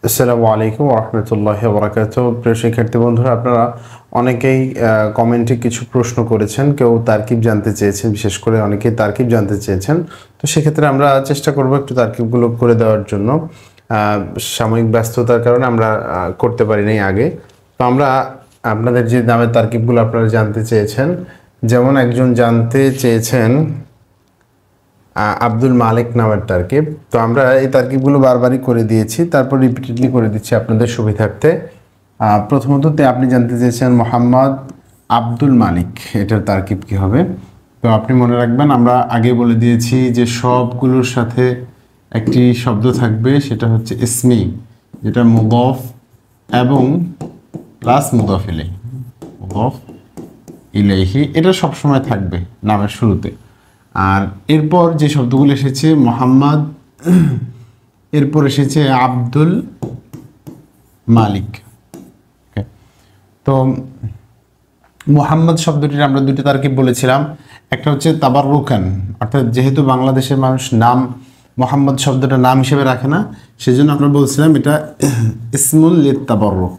আসসালামু আলাইকুম ওয়া রাহমাতুল্লাহি ওয়া বারাকাতুহু। প্রিয় শিক্ষার্থী বন্ধুরা, আপনারা অনেকেই কমেন্টে কিছু প্রশ্ন করেছেন। কেউ তারকিব জানতে চেয়েছেন, বিশেষ করে অনেকেই তারকিব জানতে চেয়েছেন। তো সেক্ষেত্রে আমরা চেষ্টা করব একটু তারকিবগুলো করে দেওয়ার জন্য। সাময়িক ব্যস্ততার কারণে আমরা করতে পারি নাই আগে। তো আমরা আপনাদের যে নামের তারকিবগুলো আপনারা জানতে চেয়েছেন, যেমন একজন জানতে চেয়েছেন আব্দুল মালিক নামের তারকিব। তো আমরা এই তারকিবগুলো বারবারই করে দিয়েছি, তারপর রিপিটেডলি করে দিচ্ছি আপনাদের সুবিধার্থে। প্রথমত আপনি জানতে চেয়েছেন মোহাম্মদ আব্দুল মালিক, এটার তারকিব কী হবে। তো আপনি মনে রাখবেন, আমরা আগে বলে দিয়েছি যে সবগুলোর সাথে একটি শব্দ থাকবে, সেটা হচ্ছে ইসমি, যেটা মুদফ এবং প্লাস মুদফ ইলাইহি। মুদফ ইলাইহি এটা সবসময় থাকবে নামের শুরুতে। আর এরপর যে শব্দগুলো এসেছে মোহাম্মদ, এরপর এসেছে আব্দুল মালিক। তো মোহাম্মদ শব্দটির আমরা দুটি তারকিব বলেছিলাম। একটা হচ্ছে তাবাররুকান, অর্থাৎ যেহেতু বাংলাদেশের মানুষ নাম মোহাম্মদ শব্দটা নাম হিসেবে রাখে না, সেজন্য আমরা বলছিলাম এটা ইসমুল লিত তাবাররুক।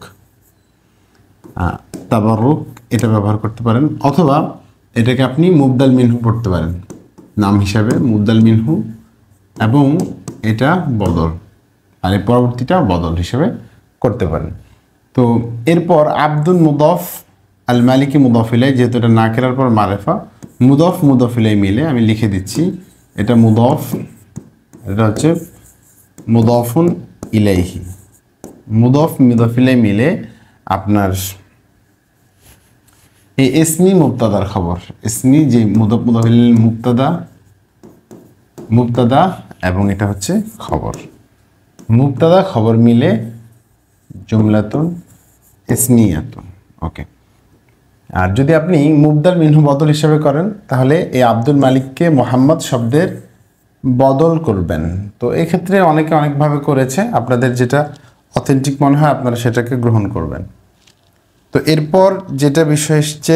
তাবাররুক এটা ব্যবহার করতে পারেন, অথবা এটাকে আপনি মুবদাল মিনহু পড়তে পারেন নাম হিসাবে, মুবদাল মিনহু, এবং এটা বদল, আর এই পরবর্তীটা বদল হিসেবে করতে পারেন। তো এরপর আব্দুল মুদফ আল মালিকি মুদফ ইলাই, যেহেতু এটা না কেরার পর মারেফা, মুদফ মুদফ ইলাই মিলে আমি লিখে দিচ্ছি, এটা মুদফ, এটা হচ্ছে মুদফুন ইলাইহি। মুদফ মুদফ ইলাই মিলে আপনার এই ইসমি মুবতাদার খবর, ইসমি যে মুদফ মুদফ ইলাই মুবতাদা এবং এটা হচ্ছে খবর, মুবতাদা খবর মিলে জুমলাতুন ইসমিয়াতুন। ওকে। আর যদি আপনি মুবদাল মিনহু বদল হিসেবে করেন, তাহলে এই আব্দুল মালিককে মোহাম্মদ শব্দের বদল করবেন। তো এক্ষেত্রে অনেকে অনেকভাবে করেছে, আপনাদের যেটা অথেন্টিক মনে হয় আপনারা সেটাকে গ্রহণ করবেন। তো এরপর যেটা বিষয় এসছে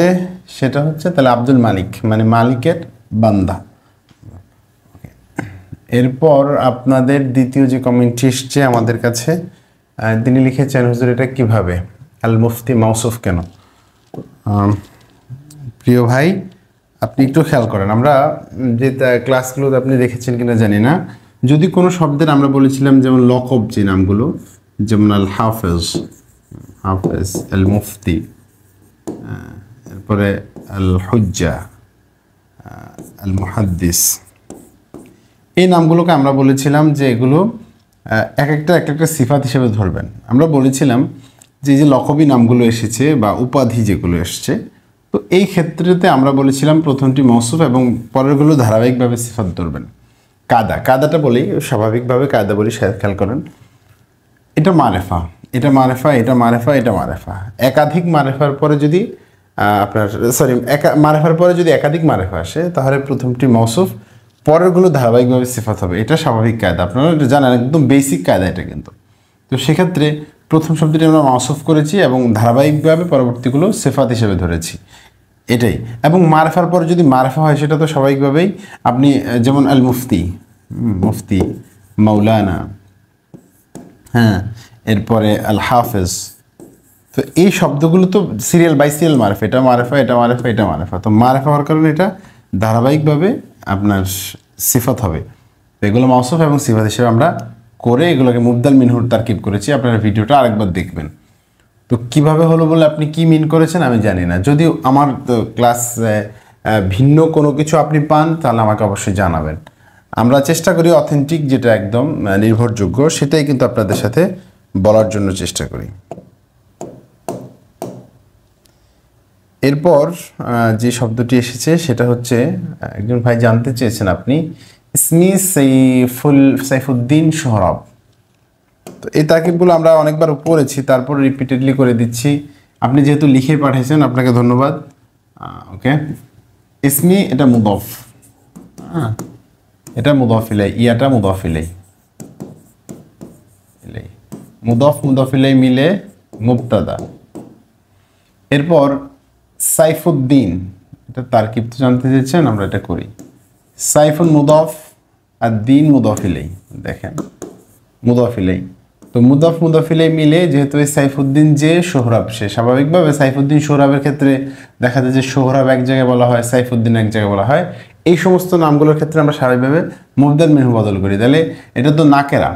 সেটা হচ্ছে তাহলে আব্দুল মালিক মানে মালিকের বান্দা। এরপর আপনাদের দ্বিতীয় যে কমেন্টটি এসছে আমাদের কাছে, তিনি লিখেছেন, হুজুর এটা কীভাবে, আল মুফতি মাউসুফ কেন? প্রিয় ভাই, আপনি একটু খেয়াল করেন, আমরা যে ক্লাসগুলোতে আপনি দেখেছেন কিনা জানি না, যদি কোনো শব্দের আমরা বলেছিলাম যেমন লকব যে নামগুলো, যেমন আল হাফেজ, হাফেজ, আল মুফতি, এরপরে আল হুজ্জা, আল মুহাদ্দিস, এই নামগুলোকে আমরা বলেছিলাম যে এগুলো এক একটা সিফাত হিসেবে ধরবেন। আমরা বলেছিলাম যে যে লকবি নামগুলো এসেছে বা উপাধি যেগুলো এসছে, তো এই ক্ষেত্রেতে আমরা বলেছিলাম প্রথমটি মৌসুফ এবং পরেরগুলো ধারাবাহিকভাবে সিফাত ধরবেন। কাদাটা বলি স্বাভাবিকভাবে, কায়দা বলি, খেয়াল করেন, এটা মারেফা, এটা মারেফা, এটা মারেফা, এটা মারেফা। একাধিক মারেফার পরে যদি মারেফার পরে যদি একাধিক মারেফা আসে, তাহলে প্রথমটি মৌসুফ, পরেরগুলো ধারাবাহিকভাবে সিফাত হবে। এটা স্বাভাবিক কায়দা, আপনারা এটা জানেন, একদম বেসিক কায়দা এটা কিন্তু। তো সেক্ষেত্রে প্রথম শব্দটি আমরা মাউসুফ করেছি এবং ধারাবাহিকভাবে পরবর্তীগুলো সিফাত হিসেবে ধরেছি, এটাই। এবং মারেফার পরে যদি মারেফা হয়, সেটা তো স্বাভাবিকভাবেই আপনি যেমন আল মুফতি, মুফতি, মাওলানা, হ্যাঁ, এরপরে আল হাফেজ, তো এই শব্দগুলো তো সিরিয়াল বাই সিরিয়াল মারেফা, এটা মারেফা, এটা মারেফা, এটা মারেফা। তো মারেফা হওয়ার কারণে এটা ধারাবাহিকভাবে আপনার সিফাত হবে। তো এগুলো মাউসুফ এবং সিফাত হিসেবে আমরা করে এগুলোকে মুবদাল মিনহুর তারকিব করেছি। আপনারা ভিডিওটা আরেকবার দেখবেন। তো কিভাবে হলো বলে আপনি কি মিন করেছেন আমি জানি না, যদি আমার ক্লাস ভিন্ন কোনো কিছু আপনি পান তাহলে আমাকে অবশ্যই জানাবেন। আমরা চেষ্টা করি অথেন্টিক যেটা একদম নির্ভরযোগ্য সেটাই কিন্তু আপনাদের সাথে বলার জন্য চেষ্টা করি। এরপর যে শব্দটি এসেছে সেটা হচ্ছে, একজন ভাই জানতে চেয়েছেন আপনি ইসমি সাইফুদ্দিন সোহরাব। তো এই তারকিবগুলো আমরা অনেকবার পড়েছি, তারপর রিপিটেডলি করে দিচ্ছি। আপনি যেহেতু লিখে পাঠিয়েছেন আপনাকে ধন্যবাদ। ওকে, ইসমি এটা মুদফ, হ্যাঁ, এটা মুদফ ইলাই, ইয়াটা মুদফ ইলাই, মুদফ মুদফ ইলাই মিলে মুবতাদা। এরপর সাইফুদ্দিন, এটা তারকিব তো জানতে চেয়েছেন, আমরা এটা করি। সাইফুন মুদফ আর দিন মুদফ ইলাই, দেখেন মুদফ ইলাই, তো মুদাফ মুদাফিলে মিলে যেহেতু এই সাইফুদ্দিন যে সোহরাব, সে স্বাভাবিকভাবে সাইফুদ্দিন সোহরাবের ক্ষেত্রে দেখা যায় যে সোহরাব এক জায়গায় বলা হয়, সাইফুদ্দিন এক জায়গায় বলা হয়। এই সমস্ত নামগুলোর ক্ষেত্রে আমরা স্বাভাবিকভাবে মুবদাল মিনহু বদল করি। তাহলে এটা তো নাকেরা,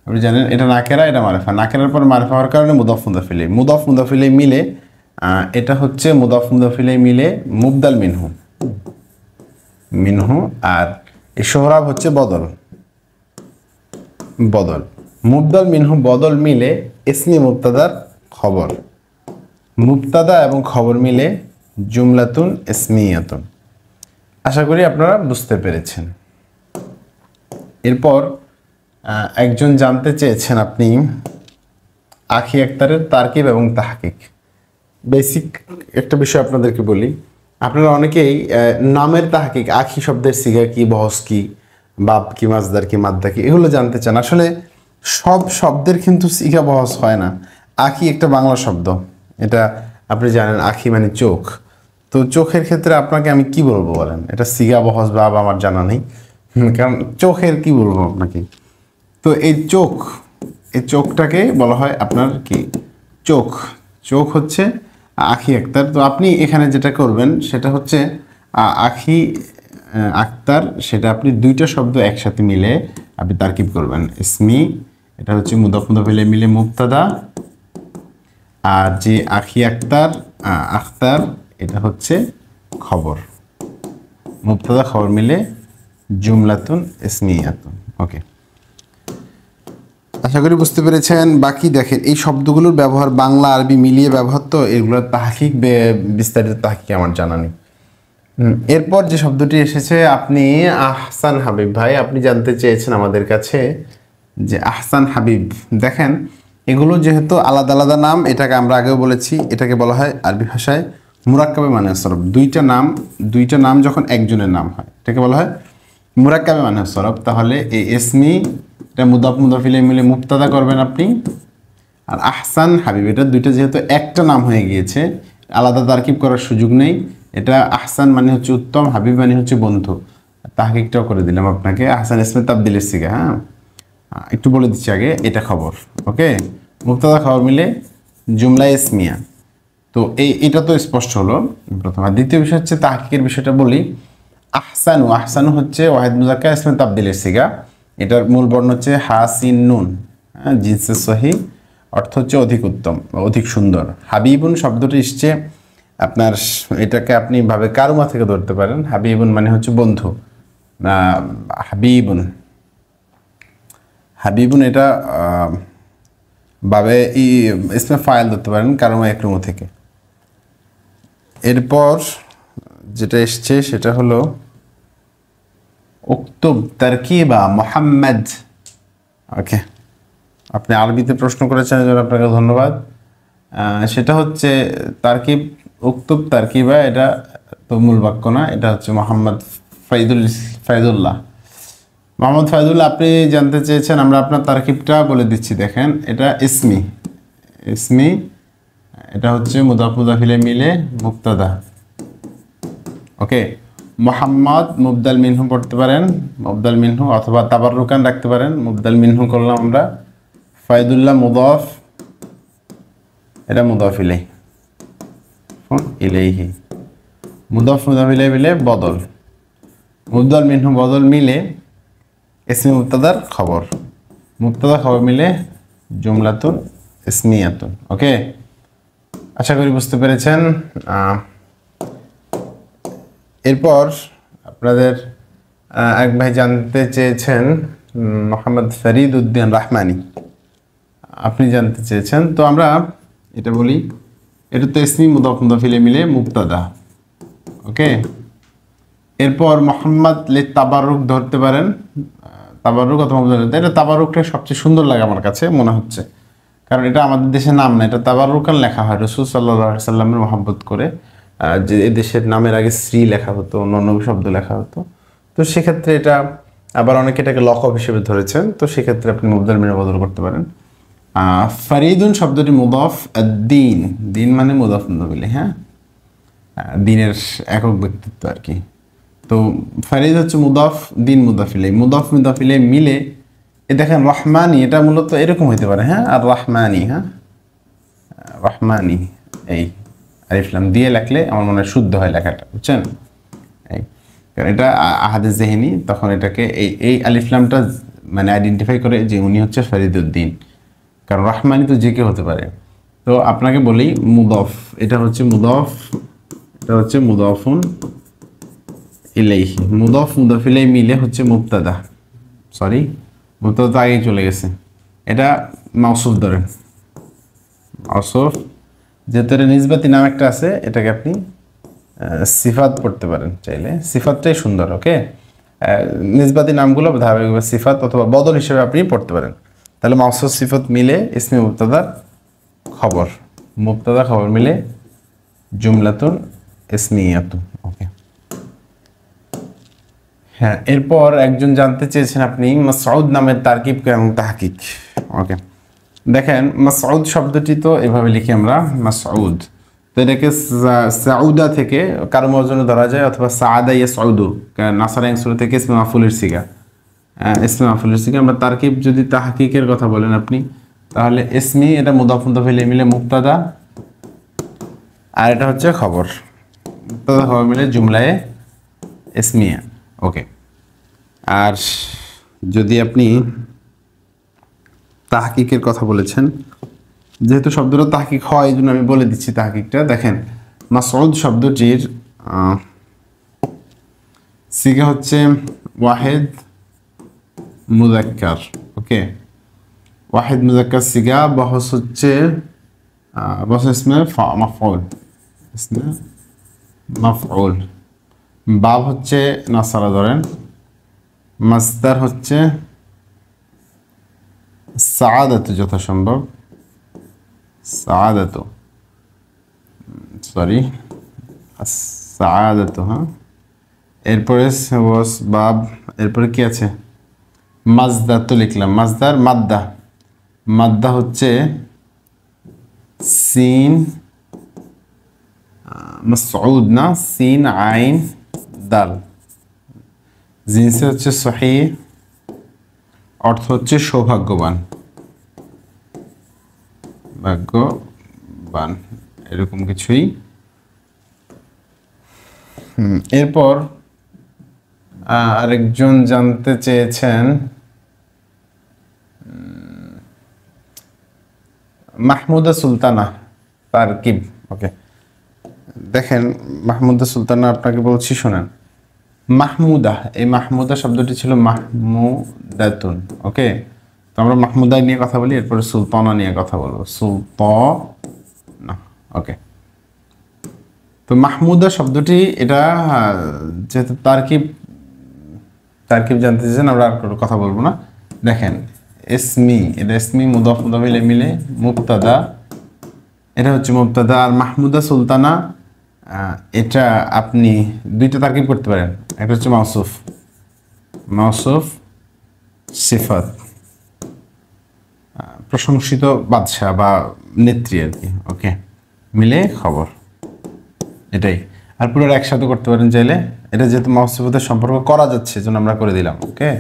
আপনি জানেন এটা নাকেরা, এটা মারেফা। নাকেরার পর মারেফা হওয়ার কারণে মুদাফ মুদাফিলে মিলে এটা হচ্ছে মুদাফ মুদাফিলে মিলে মুবদাল মিনহু। আর এই সোহরাব হচ্ছে বদল। মুবদাল মিনহু বদল মিলে ইসমি মুবতাদার খবর। মুবতাদা এবং খবর মিলে জুমলাতুন ইসমিয়াতুন। আশা করি আপনারা বুঝতে পেরেছেন। এরপর একজন জানতে চেয়েছেন আপনি আখি আক্তারের তারকিব এবং তাহকিক। বেসিক একটা বিষয় আপনাদেরকে বলি, আপনারা অনেকেই নামের তাহকিক, আখি শব্দের সিগা কি, বহস কি, বাপ কি, মাজদার কি, মাদ্দা কি, এগুলো জানতে চান। আসলে সব শব্দের কিন্তু সিগা বহস হয় না। আখি একটা বাংলা শব্দ, এটা আপনি জানেন। আখি মানে চোখ। তো চোখের ক্ষেত্রে আপনাকে আমি কি বলবো বলেন, এটা সিগা বহস বাব আমার জানা নেই, কারণ চোখের কি বলবো আপনাকে। তো এই চোখটাকে বলা হয় আপনার কি, চোখ হচ্ছে আখি আক্তার। তো আপনি এখানে যেটা করবেন সেটা হচ্ছে আখি আক্তার, সেটা আপনি দুইটা শব্দ একসাথে মিলে আপনি তারকিব করবেন। ইসমি, এটা হচ্ছে মুদাফ মুদাফিলে মিলে মুবতাদা, আর যে আখি আক্তার এটা হচ্ছে খবর। মুবতাদা খবর মিলে জুমলাতুন ইসমিয়াতুন। ওকে, আশা করি বুঝতে পেরেছেন। বাকি দেখেন এই শব্দগুলোর ব্যবহার বাংলা আরবি মিলিয়ে ব্যবহার, তো এগুলোর তাহকিক বিস্তারিত তাহকিক আমার জানা নেই। এরপর যে শব্দটি এসেছে, আপনি আহসান হাবিব ভাই, আপনি জানতে চেয়েছেন আমাদের কাছে যে আহসান হাবিব। দেখেন এগুলো যেহেতু আলাদা আলাদা নাম, এটাকে আমরা আগেও বলেছি, এটাকে বলা হয় আরবি ভাষায় মুরাক্কাবে মানে সরফ। দুইটা নাম যখন একজনের নাম হয় এটাকে বলা হয় মুরাক্কাবে মানে সরফ। তাহলে এই ইসমি, এটা মুদাফ মুদাফিলে মিলে মুবতাদা করবেন আপনি, আর আহসান হাবিব, এটা দুইটা যেহেতু একটা নাম হয়ে গিয়েছে, আলাদা তারকিব করার সুযোগ নেই। এটা আহসান মানে হচ্ছে উত্তম, হাবিব মানে হচ্ছে বন্ধু। তাহকিকটাও করে দিলাম আপনাকে। আহসান ইসমে তাবদিলের সিগা। হ্যাঁ, একটু বলে দিচ্ছি আগে, এটা খবর। ওকে, মুবতাদা খবর মিলে জুমলা ইসমিয়া। তো এটা তো স্পষ্ট হলো প্রথম। আর দ্বিতীয় বিষয় হচ্ছে তাহকিকের বিষয়টা বলি। আহসানু হচ্ছে ওয়াহিদ মুজাক্কার ইসমে তাবদিলের সিগা। এটার মূল বর্ণ হচ্ছে হাসিন নুন, জিনসে সহি, অর্থ হচ্ছে অধিক উত্তম, অধিক সুন্দর। হাবিবুন শব্দটি এসছে আপনার, এটাকে আপনি ভাবে কারুমা থেকে ধরতে পারেন। হাবিবুন মানে হচ্ছে বন্ধু। হাবিবুন এটা ভাবে ইসমে ফাইল ধরতে পারেন কারুমা একরুমো থেকে। এরপর যেটা এসছে সেটা হলো উক্তুব তারকিবা মোহাম্মদ। ওকে, আপনি আরবিতে প্রশ্ন করেছেন, এজন্য আপনাকে ধন্যবাদ। সেটা হচ্ছে তারকিব, উক্তুব তারকিবা, এটা তো মূল বাক্য না, এটা হচ্ছে মোহাম্মদ ফাইদুল্লাহ। মোহাম্মদ ফাইদুল্লাহ আপনি জানতে চেয়েছেন, আমরা আপনার তারকিবটা বলে দিচ্ছি। দেখেন এটা ইসমি, এটা হচ্ছে মুদাফ মুদাফিলে মিলে মুবতাদা। ওকে, মোহাম্মদ মুবদাল মিনহু পড়তে পারেন, মুবদাল মিনহু, অথবা তাবাররুকান রাখতে পারেন। মুবদাল মিনহু করলাম আমরা। ফাইদুল্লাহ মুদাফ, এটা মুদাফ ইলাইহি। মুদাফ মুদাফ ইলাইহি মিলে বদল, মুবদাল মিনহু বদল মিলে ইসমি মুবতাদার খবর, মুবতাদা খবর মিলে জুমলাতুন ইসমিয়াতুন। ওকে, আশা করি বুঝতে পেরেছেন। এরপর আপনাদের এক ভাই জানতে চেয়েছেন, মোহাম্মদ ফরিদ উদ্দিন রহমানি, আপনি জানতে চেয়েছেন। তো আমরা এটা বলি, এটা তো ইসমি মুদাফ মুদাফিলে মিলে মুবতাদা। ওকে, এরপর মোহাম্মদ লে তাবারুক ধরতে পারেন, তাবারুক অথবা এটা তাবারুকটা সবচেয়ে সুন্দর লাগে আমার কাছে মনে হচ্ছে, কারণ এটা আমাদের দেশের নাম না, এটা তাবারুকান লেখা হয় রাসূল সাল্লাল্লাহু আলাইহি সাল্লামের মহব্বত করে। যে এই দেশের নামের আগে শ্রী লেখা হতো, অন্য শব্দ লেখা হতো। তো সেক্ষেত্রে এটা আবার অনেকে এটাকে লকব হিসেবে ধরেছেন, তো সেক্ষেত্রে আপনি মুবদাল মিনে বদল করতে পারেন। ফারিদুন শব্দটি মুদাফ, দিন, দিন মানে মুদাফ মুদাফিলে, হ্যাঁ, দিনের একক ব্যক্তিত্ব আর কি। তো ফারিদ হচ্ছে মুদাফ, দিন মুদাফিলে, মুদাফ মুদাফিলে মিলে দেখেন রহমানি, এটা মূলত এরকম হইতে পারে, হ্যাঁ, আর রহমানি, হ্যাঁ, রহমানি, এই আলিফ লাম দিয়ে লেখলে আমার মনে হয় শুদ্ধ হয় লেখাটা, বুঝছেন? এই কারণ এটা আহাদে জেহেনি, তখন এটাকে এই এই আলিফ লামটা মানে আইডেন্টিফাই করে যে উনি হচ্ছে ফরিদউদ্দিন, কারণ রহমানি তো যে কেউ হতে পারে। তো আপনাকে বলি মুদফ, এটা হচ্ছে মুদফ, এটা হচ্ছে মুদফুন ইলাইহি, মুদফ মুদফ ইলাইহি মিলে হচ্ছে মুবতাদা, সরি মুবতাদা তো আগেই চলে গেছে, এটা মাউসুফ ধরেন, মাউসুফ যেহেতু এটা নিসবাতি নাম একটা আছে, এটাকে আপনি সিফাত পড়তে পারেন চাইলে, সিফাতটাই সুন্দর, ওকে। নিসবাতি নামগুলো ধারাবাহিকভাবে সিফাত অথবা বদল হিসেবে আপনি পড়তে পারেন। তাহলে মাউসুফ সিফাত মিলে ইসমে মুবতাদার খবর, মুবতাদা খবর মিলে জুমলাতুন ইসমিয়াতুন, ওকে। হ্যাঁ, এরপর একজন জানতে চেয়েছেন আপনি মাসউদ নামের তারকিব এবং তাহকিক, ওকে। দেখেন মাসউদ শব্দটি তো এভাবে লিখি আমরা মাসউদ, তো এটাকে সাউদা থেকে কারো মর্জনে ধরা যায়, অথবা সাআদা ইয়াসউদু নাসারা ইয়াসউদু থেকে ইসমে মাফউলের সিগা, ইসমে মাফউলের সিগা। আমরা তারকিব যদি তাহকিকের কথা বলেন আপনি, তাহলে ইসমি এটা মুদাফ মুদাফ ইলাইহি মিলে মুবতাদা, আর এটা হচ্ছে খবর, মুবতাদা খবর মিলে জুমলায়ে ইসমিয়া, ওকে। আর যদি আপনি তাহকিকের কথা বলেছেন, যেহেতু শব্দটা তাহকিক হয় এই জন্য আমি বলে দিচ্ছি তাহকিকটা। দেখেন মাসউদ শব্দটির সিগা হচ্ছে ওয়াহিদ মুযাক্কার, ওকে। ওয়াহিদ মুযাক্কার সিগা, বহস হচ্ছে বহস ইসমে মাফউল, ইসমে মাফউল, বাব হচ্ছে নাসারা ধরেন, মাসদার হচ্ছে সাআদাতু যথাসম্ভব, সাআদাতু, সরি সাআদাতু, হ্যাঁ। এরপরে বাব, এরপরে কি আছে, মাজদার তো লিখলাম, মাজদার মাদ্দা, মাদ্দা হচ্ছে সিন মাসউদ না, সিন আইন দাল, জিনসে হচ্ছে সহিহ, অর্থ হচ্ছে সৌভাগ্যবান, ভাগ্যবান, এরকম কিছুই। এরপর আরেকজন জানতে চেয়েছেন মাহমুদা সুলতানা তারকিব, ওকে। দেখেন মাহমুদা সুলতানা আপনাকে বলছি শোনেন, মাহমুদা, এই মাহমুদা শব্দটি ছিল মাহমুদাতুন, ওকে। তো আমরা মাহমুদা নিয়ে কথা বলি, এরপরে সুলতানা নিয়ে কথা বলবো, সুলতানা, ওকে। তো মাহমুদা শব্দটি এটা যেহেতু তারকিব, তারকিব জানতে চেয়েছেন, আমরা আর কোনো কথা বলবো না। দেখেন ইসমি, এটা ইসমি মুদাফ মুদাফ ইলাইহি মিলে মুবতাদা, এটা হচ্ছে মুবতাদা। আর মাহমুদা সুলতানা এটা আপনি দুইটা তারকিব করতে পারেন, একটা হচ্ছে মাউসুফ, মাউসুফ সিফাত, প্রশংসিত বাদশা বা নেত্রী আর কি, ওকে, মিলে খবর, এটাই। আর পুরো একসাথে করতে পারেন চাইলে, এটা যেহেতু মাউসুফের সম্পর্ক করা যাচ্ছে এজন্য আমরা করে দিলাম, ওকে।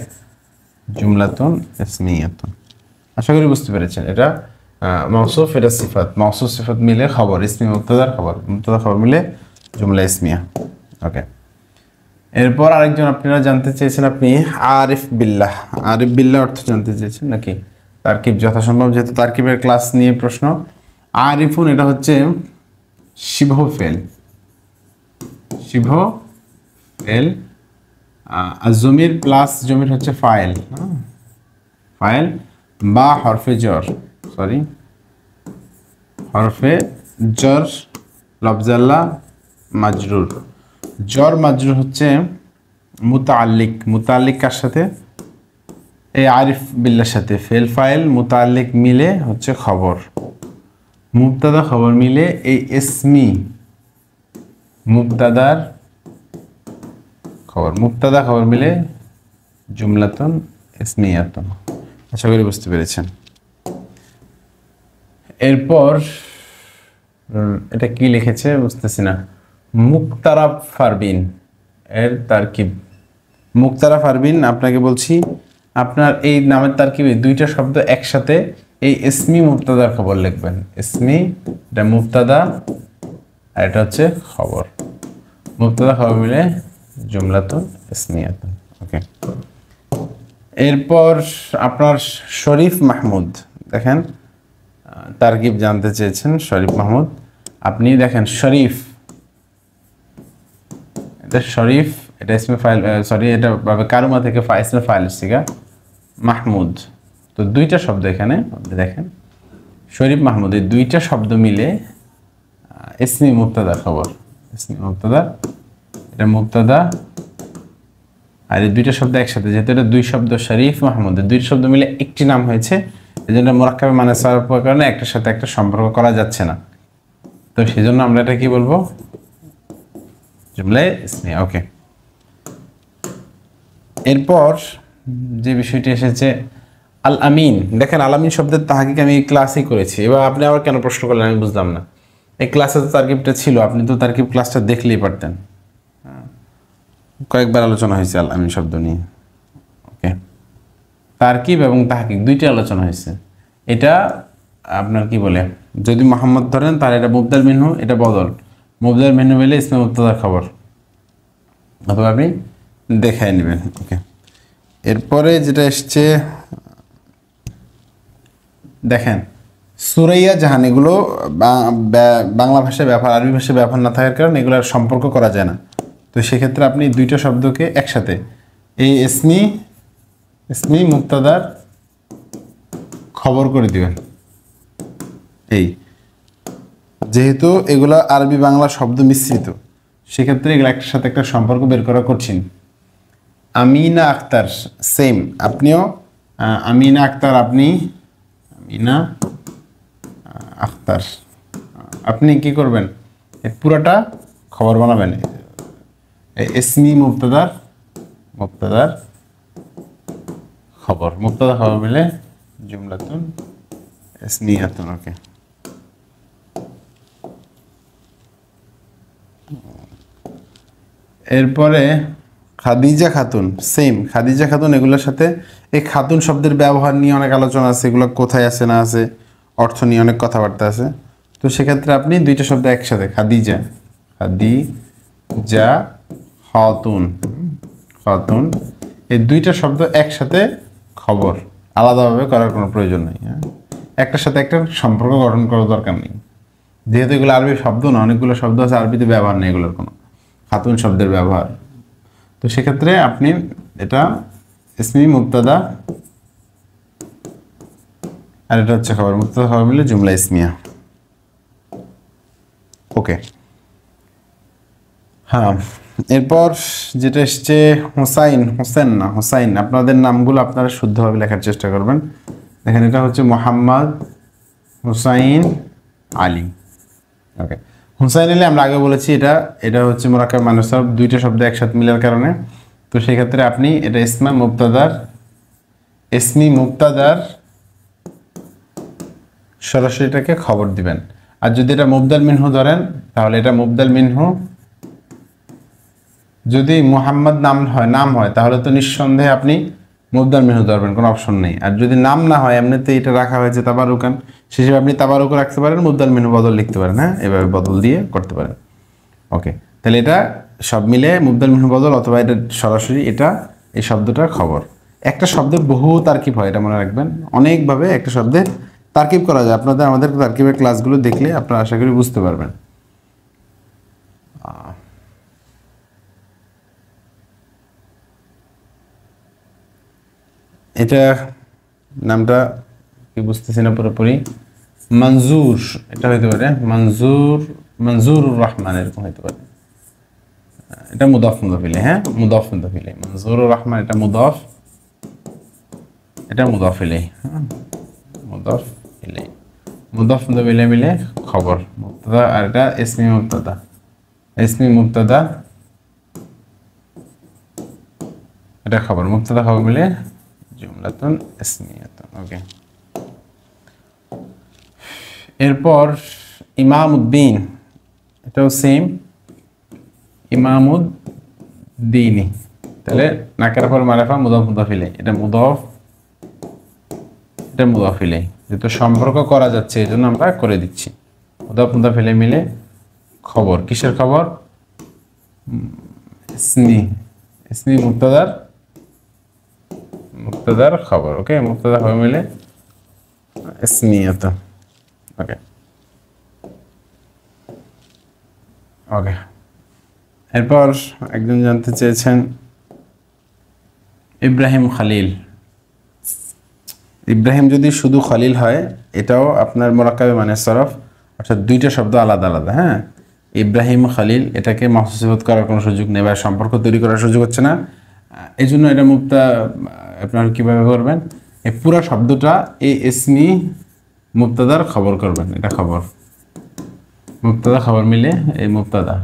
জুমলাতুন ইসমিয়াতুন, আশা করি বুঝতে পেরেছেন। এটা মাউসুফ, এটা সিফাত, মাউসুফ সিফাত মিলে খবর, ইসমি মুবতাদার খবর, মুবতাদা খবর মিলে জুমলা ইসমিয়া, ওকে। এরপর আরেকজন আপনারা জানতে চেয়েছেন আপনি আরিফ বিল্লাহ, আরিফ বিল্লাহ অর্থ জানতে চেয়েছেন নাকি? তারকিব যথাসম্ভব, যেহেতু তারকিবের ক্লাস নিয়ে প্রশ্ন। আরিফুন এটা হচ্ছে শিবহ ফেল, শিবহ ফেল, আর জমির প্লাস জমির হচ্ছে ফাইল, ফাইল বা হরফে জর, সরি হরফে জর, লফজাল্লাহ মাজরুর, জর মাজরুর হচ্ছে মুতাআল্লিক, মুতাআল্লিক কার সাথে? এই আরিফ বিল্লার সাথে, ফেল ফাইল মুতাআল্লিক মিলে হচ্ছে খবর, মুবতাদা খবর মিলে এই ইসমি মুবতাদার খবর, মুবতাদা খবর মিলে জুমলাতুন ইসমিয়াতুন, আশা করি বুঝতে পেরেছেন। এরপর এটা কি লিখেছে বুঝতেছি না, মুক্তারাব ফারবিন এর তারকিব, মুক্তারাব ফারবিন আপনাকে বলছি আপনার এই নামের তারকিবে দুইটা শব্দ একসাথে এই ইসমি মুবতাদার খবর লিখবেন। ইসমি এটা মুবতাদা আর এটা হচ্ছে খবর। মুবতাদা খবর মিলে জুমলাতুন ইসমিয়াতুন। ওকে, এরপর আপনার শরীফ মাহমুদ, দেখেন তারকিব জানতে চেয়েছেন শরীফ মাহমুদ। আপনি দেখেন শরীফ, এটা শরীফ, এটা ইসমে ফাইল, সরি এটা কারুমা থেকে ইসমে ফাইল এসেছে মাহমুদ। তো দুইটা শব্দ এখানে দেখেন শরীফ মাহমুদ, এই দুইটা শব্দ মিলে ইসমি মুবতাদা খবর। ইসমি মুবতাদা, এটা মুবতাদা আর এই দুইটা শব্দ একসাথে, যেহেতু এটা দুই শব্দ শরীফ মাহমুদ, দুই শব্দ মিলে একটি নাম হয়েছে, এই জন্য মোরাক্কাবে মানে সারার কারণে একটার সাথে একটা সম্পর্ক করা যাচ্ছে না। তো সেই জন্য আমরা এটা কি বলবো, জুমলায়ে ইসমিয়া। ওকে, এরপর যে বিষয়টি এসেছে আল আমিন। দেখেন আল আমিন শব্দের তাহকিক আমি ক্লাসেই করেছি, এবার আপনি আবার কেন প্রশ্ন করলেন আমি বুঝলাম না। এই ক্লাসে তো তারকিবটা ছিল, আপনি তো তারকিব ক্লাসটা দেখলেই পারতেন, কয়েকবার আলোচনা হয়েছে আল আমিন শব্দ নিয়ে। ওকে, তারকিব এবং তাহকিক দুইটি আলোচনা হয়েছে। এটা আপনার কি বলে, যদি মোহাম্মদ ধরেন তাহলে এটা মুবদাল মিনহু, এটা বদল। মুবদাল মিনহু বলে ইসমে মুবতাদার খবর, অথবা আপনি দেখায় নেবেন। ওকে, এরপরে যেটা এসছে দেখেন সুরাইয়া জাহান, এগুলো বাংলা ভাষায় ব্যবহার, আরবি ভাষায় ব্যবহার না থাকার কারণে এগুলোর সম্পর্ক করা যায় না। তো সেক্ষেত্রে আপনি দুইটা শব্দকে একসাথে এই ইসমি মুবতাদার খবর করে দিবেন। এই যেহেতু এগুলো আরবি বাংলা শব্দ মিশ্রিত, সেক্ষেত্রে এগুলো একটার সাথে একটা সম্পর্ক বের করা কঠিন। আমিনা আক্তার সেম, আপনিও আমিনা আক্তার, আপনি আমিনা আক্তার, আপনি কি করবেন, এর পুরাটা খবর বানাবেন। ইসমি মুবতাদার খবর, মুবতাদা খবর মিলে জুমলাতুন ইসমিয়াতুন। ওকে, এরপরে খাদিজা খাতুন সেম, খাদিজা খাতুন, এগুলোর সাথে এই খাতুন শব্দের ব্যবহার নিয়ে অনেক আলোচনা আছে, এগুলো কোথায় আছে না আছে, অর্থ নিয়ে অনেক কথাবার্তা আছে। তো সেক্ষেত্রে আপনি দুইটা শব্দ একসাথে খাদিজা খাতুন, এই দুইটা শব্দ একসাথে খবর, আলাদাভাবে করার কোনো প্রয়োজন নেই। হ্যাঁ, একটার সাথে একটা সম্পর্ক গঠন করার দরকার নেই, যেহেতু এগুলো আরবি শব্দ না, অনেকগুলো শব্দ আছে আরবিতে ব্যবহার নেই এগুলোর কোনো, খাতুন শব্দের ব্যবহার। তো সেক্ষেত্রে আপনি এটা ইসমি মুবতাদা আর এটা হচ্ছে খবর, মুবতাদা খবর মিলে জুমলা ইসমিয়া। ওকে, হ্যাঁ, এরপর যেটা এসছে হোসাইন, আপনাদের নামগুলো আপনারা শুদ্ধভাবে লেখার চেষ্টা করবেন। দেখেন এটা হচ্ছে মোহাম্মদ হুসাইন আলী। ওকে, হুসাইন আলী আমরা আগে বলেছি এটা হচ্ছে মোরাক্কাব মানুষের দুইটা শব্দ একসাথে মিলার কারণে। তো সেক্ষেত্রে আপনি এটা ইসমি মুবতাদার সরাসরি এটাকে খবর দিবেন। আর যদি এটা মুবদাল মিনহু ধরেন তাহলে এটা মুবদাল মিনহু, যদি মুহাম্মদ নাম হয় তাহলে তো নিঃসন্দেহে আপনি মুবদাল মিনহু ধরবেন, কোনো অপশন নেই। আর যদি নাম না হয়, এমনিতে এটা রাখা হয়েছে তাবারুকান, সেসব আপনি তাবারুক রাখতে পারেন, মুবদাল মিনহু বদল লিখতে পারেন। হ্যাঁ, এভাবে বদল দিয়ে করতে পারেন। ওকে, তাহলে এটা সব মিলে মুবদাল মিনহু বদল, অথবা এটা সরাসরি এই শব্দটা খবর। একটা শব্দের বহু তারকিব হয়, এটা মনে রাখবেন। অনেকভাবে একটা শব্দের তারকিব করা যায়, আমাদের তারকিবের ক্লাসগুলো দেখলে আপনারা আশা করি বুঝতে পারবেন। এটা নামটা কি বুঝতেছি না পুরোপুরি, মনজুর, এটা হইতে পারে মনজুরুর রহমান, এরকম হইতে পারে। এটা মুদাফ ইলাইহি, হ্যাঁ মুদাফ ইলাইহি, মনজুরুর রহমান এটা মুদাফ ইলাইহি, হ্যাঁ মুদাফ ইলাইহি মিলে খবর মুবতাদা, আর এটা ইসমি মুবতাদা এটা খবর, মুবতাদা খবর মিলে জুমলাতুন ইসমিয়াতুন। ওকে, এরপর ইমামউদ্দিন, এটাও সেম, ইমামউদ্দিনী, তাহলে নাকেরা পর মারেফা মুদাফ মুদাফ ইলাই, এটা মুদাফ এটা মুদাফ ইলাই, যেহেতু সম্পর্ক করা যাচ্ছে এই জন্য আমরা করে দিচ্ছি। মুদাফ মুদাফ ইলাই মিলে খবর, কিসের খবর? ইসমি, ইসমি মুক্তাদার খবর। ওকে, মুক্তাদা খবর মিলে ইসমিয়াত। ওকে ওকে, এরপর একজন জানতে চেয়েছেন ইব্রাহিম খালিল। ইব্রাহিম যদি শুধু খালিল হয় এটাও আপনার মুরাক্কাবে মানে সরফ, অর্থাৎ দুইটা শব্দ আলাদা আলাদা। হ্যাঁ, ইব্রাহিম খালিল এটাকে মাহসুস সিফাত করার কোনো সুযোগ নেই বা সম্পর্ক তৈরি করার সুযোগ হচ্ছে না, এই জন্য এটা মুক্তা আপনারা কীভাবে করবেন? এই পুরো শব্দটা এই ইসমি মুক্তাদার খবর করবেন। এটা খবর, মুক্তাদা খবর মিলে এই মুক্তাদা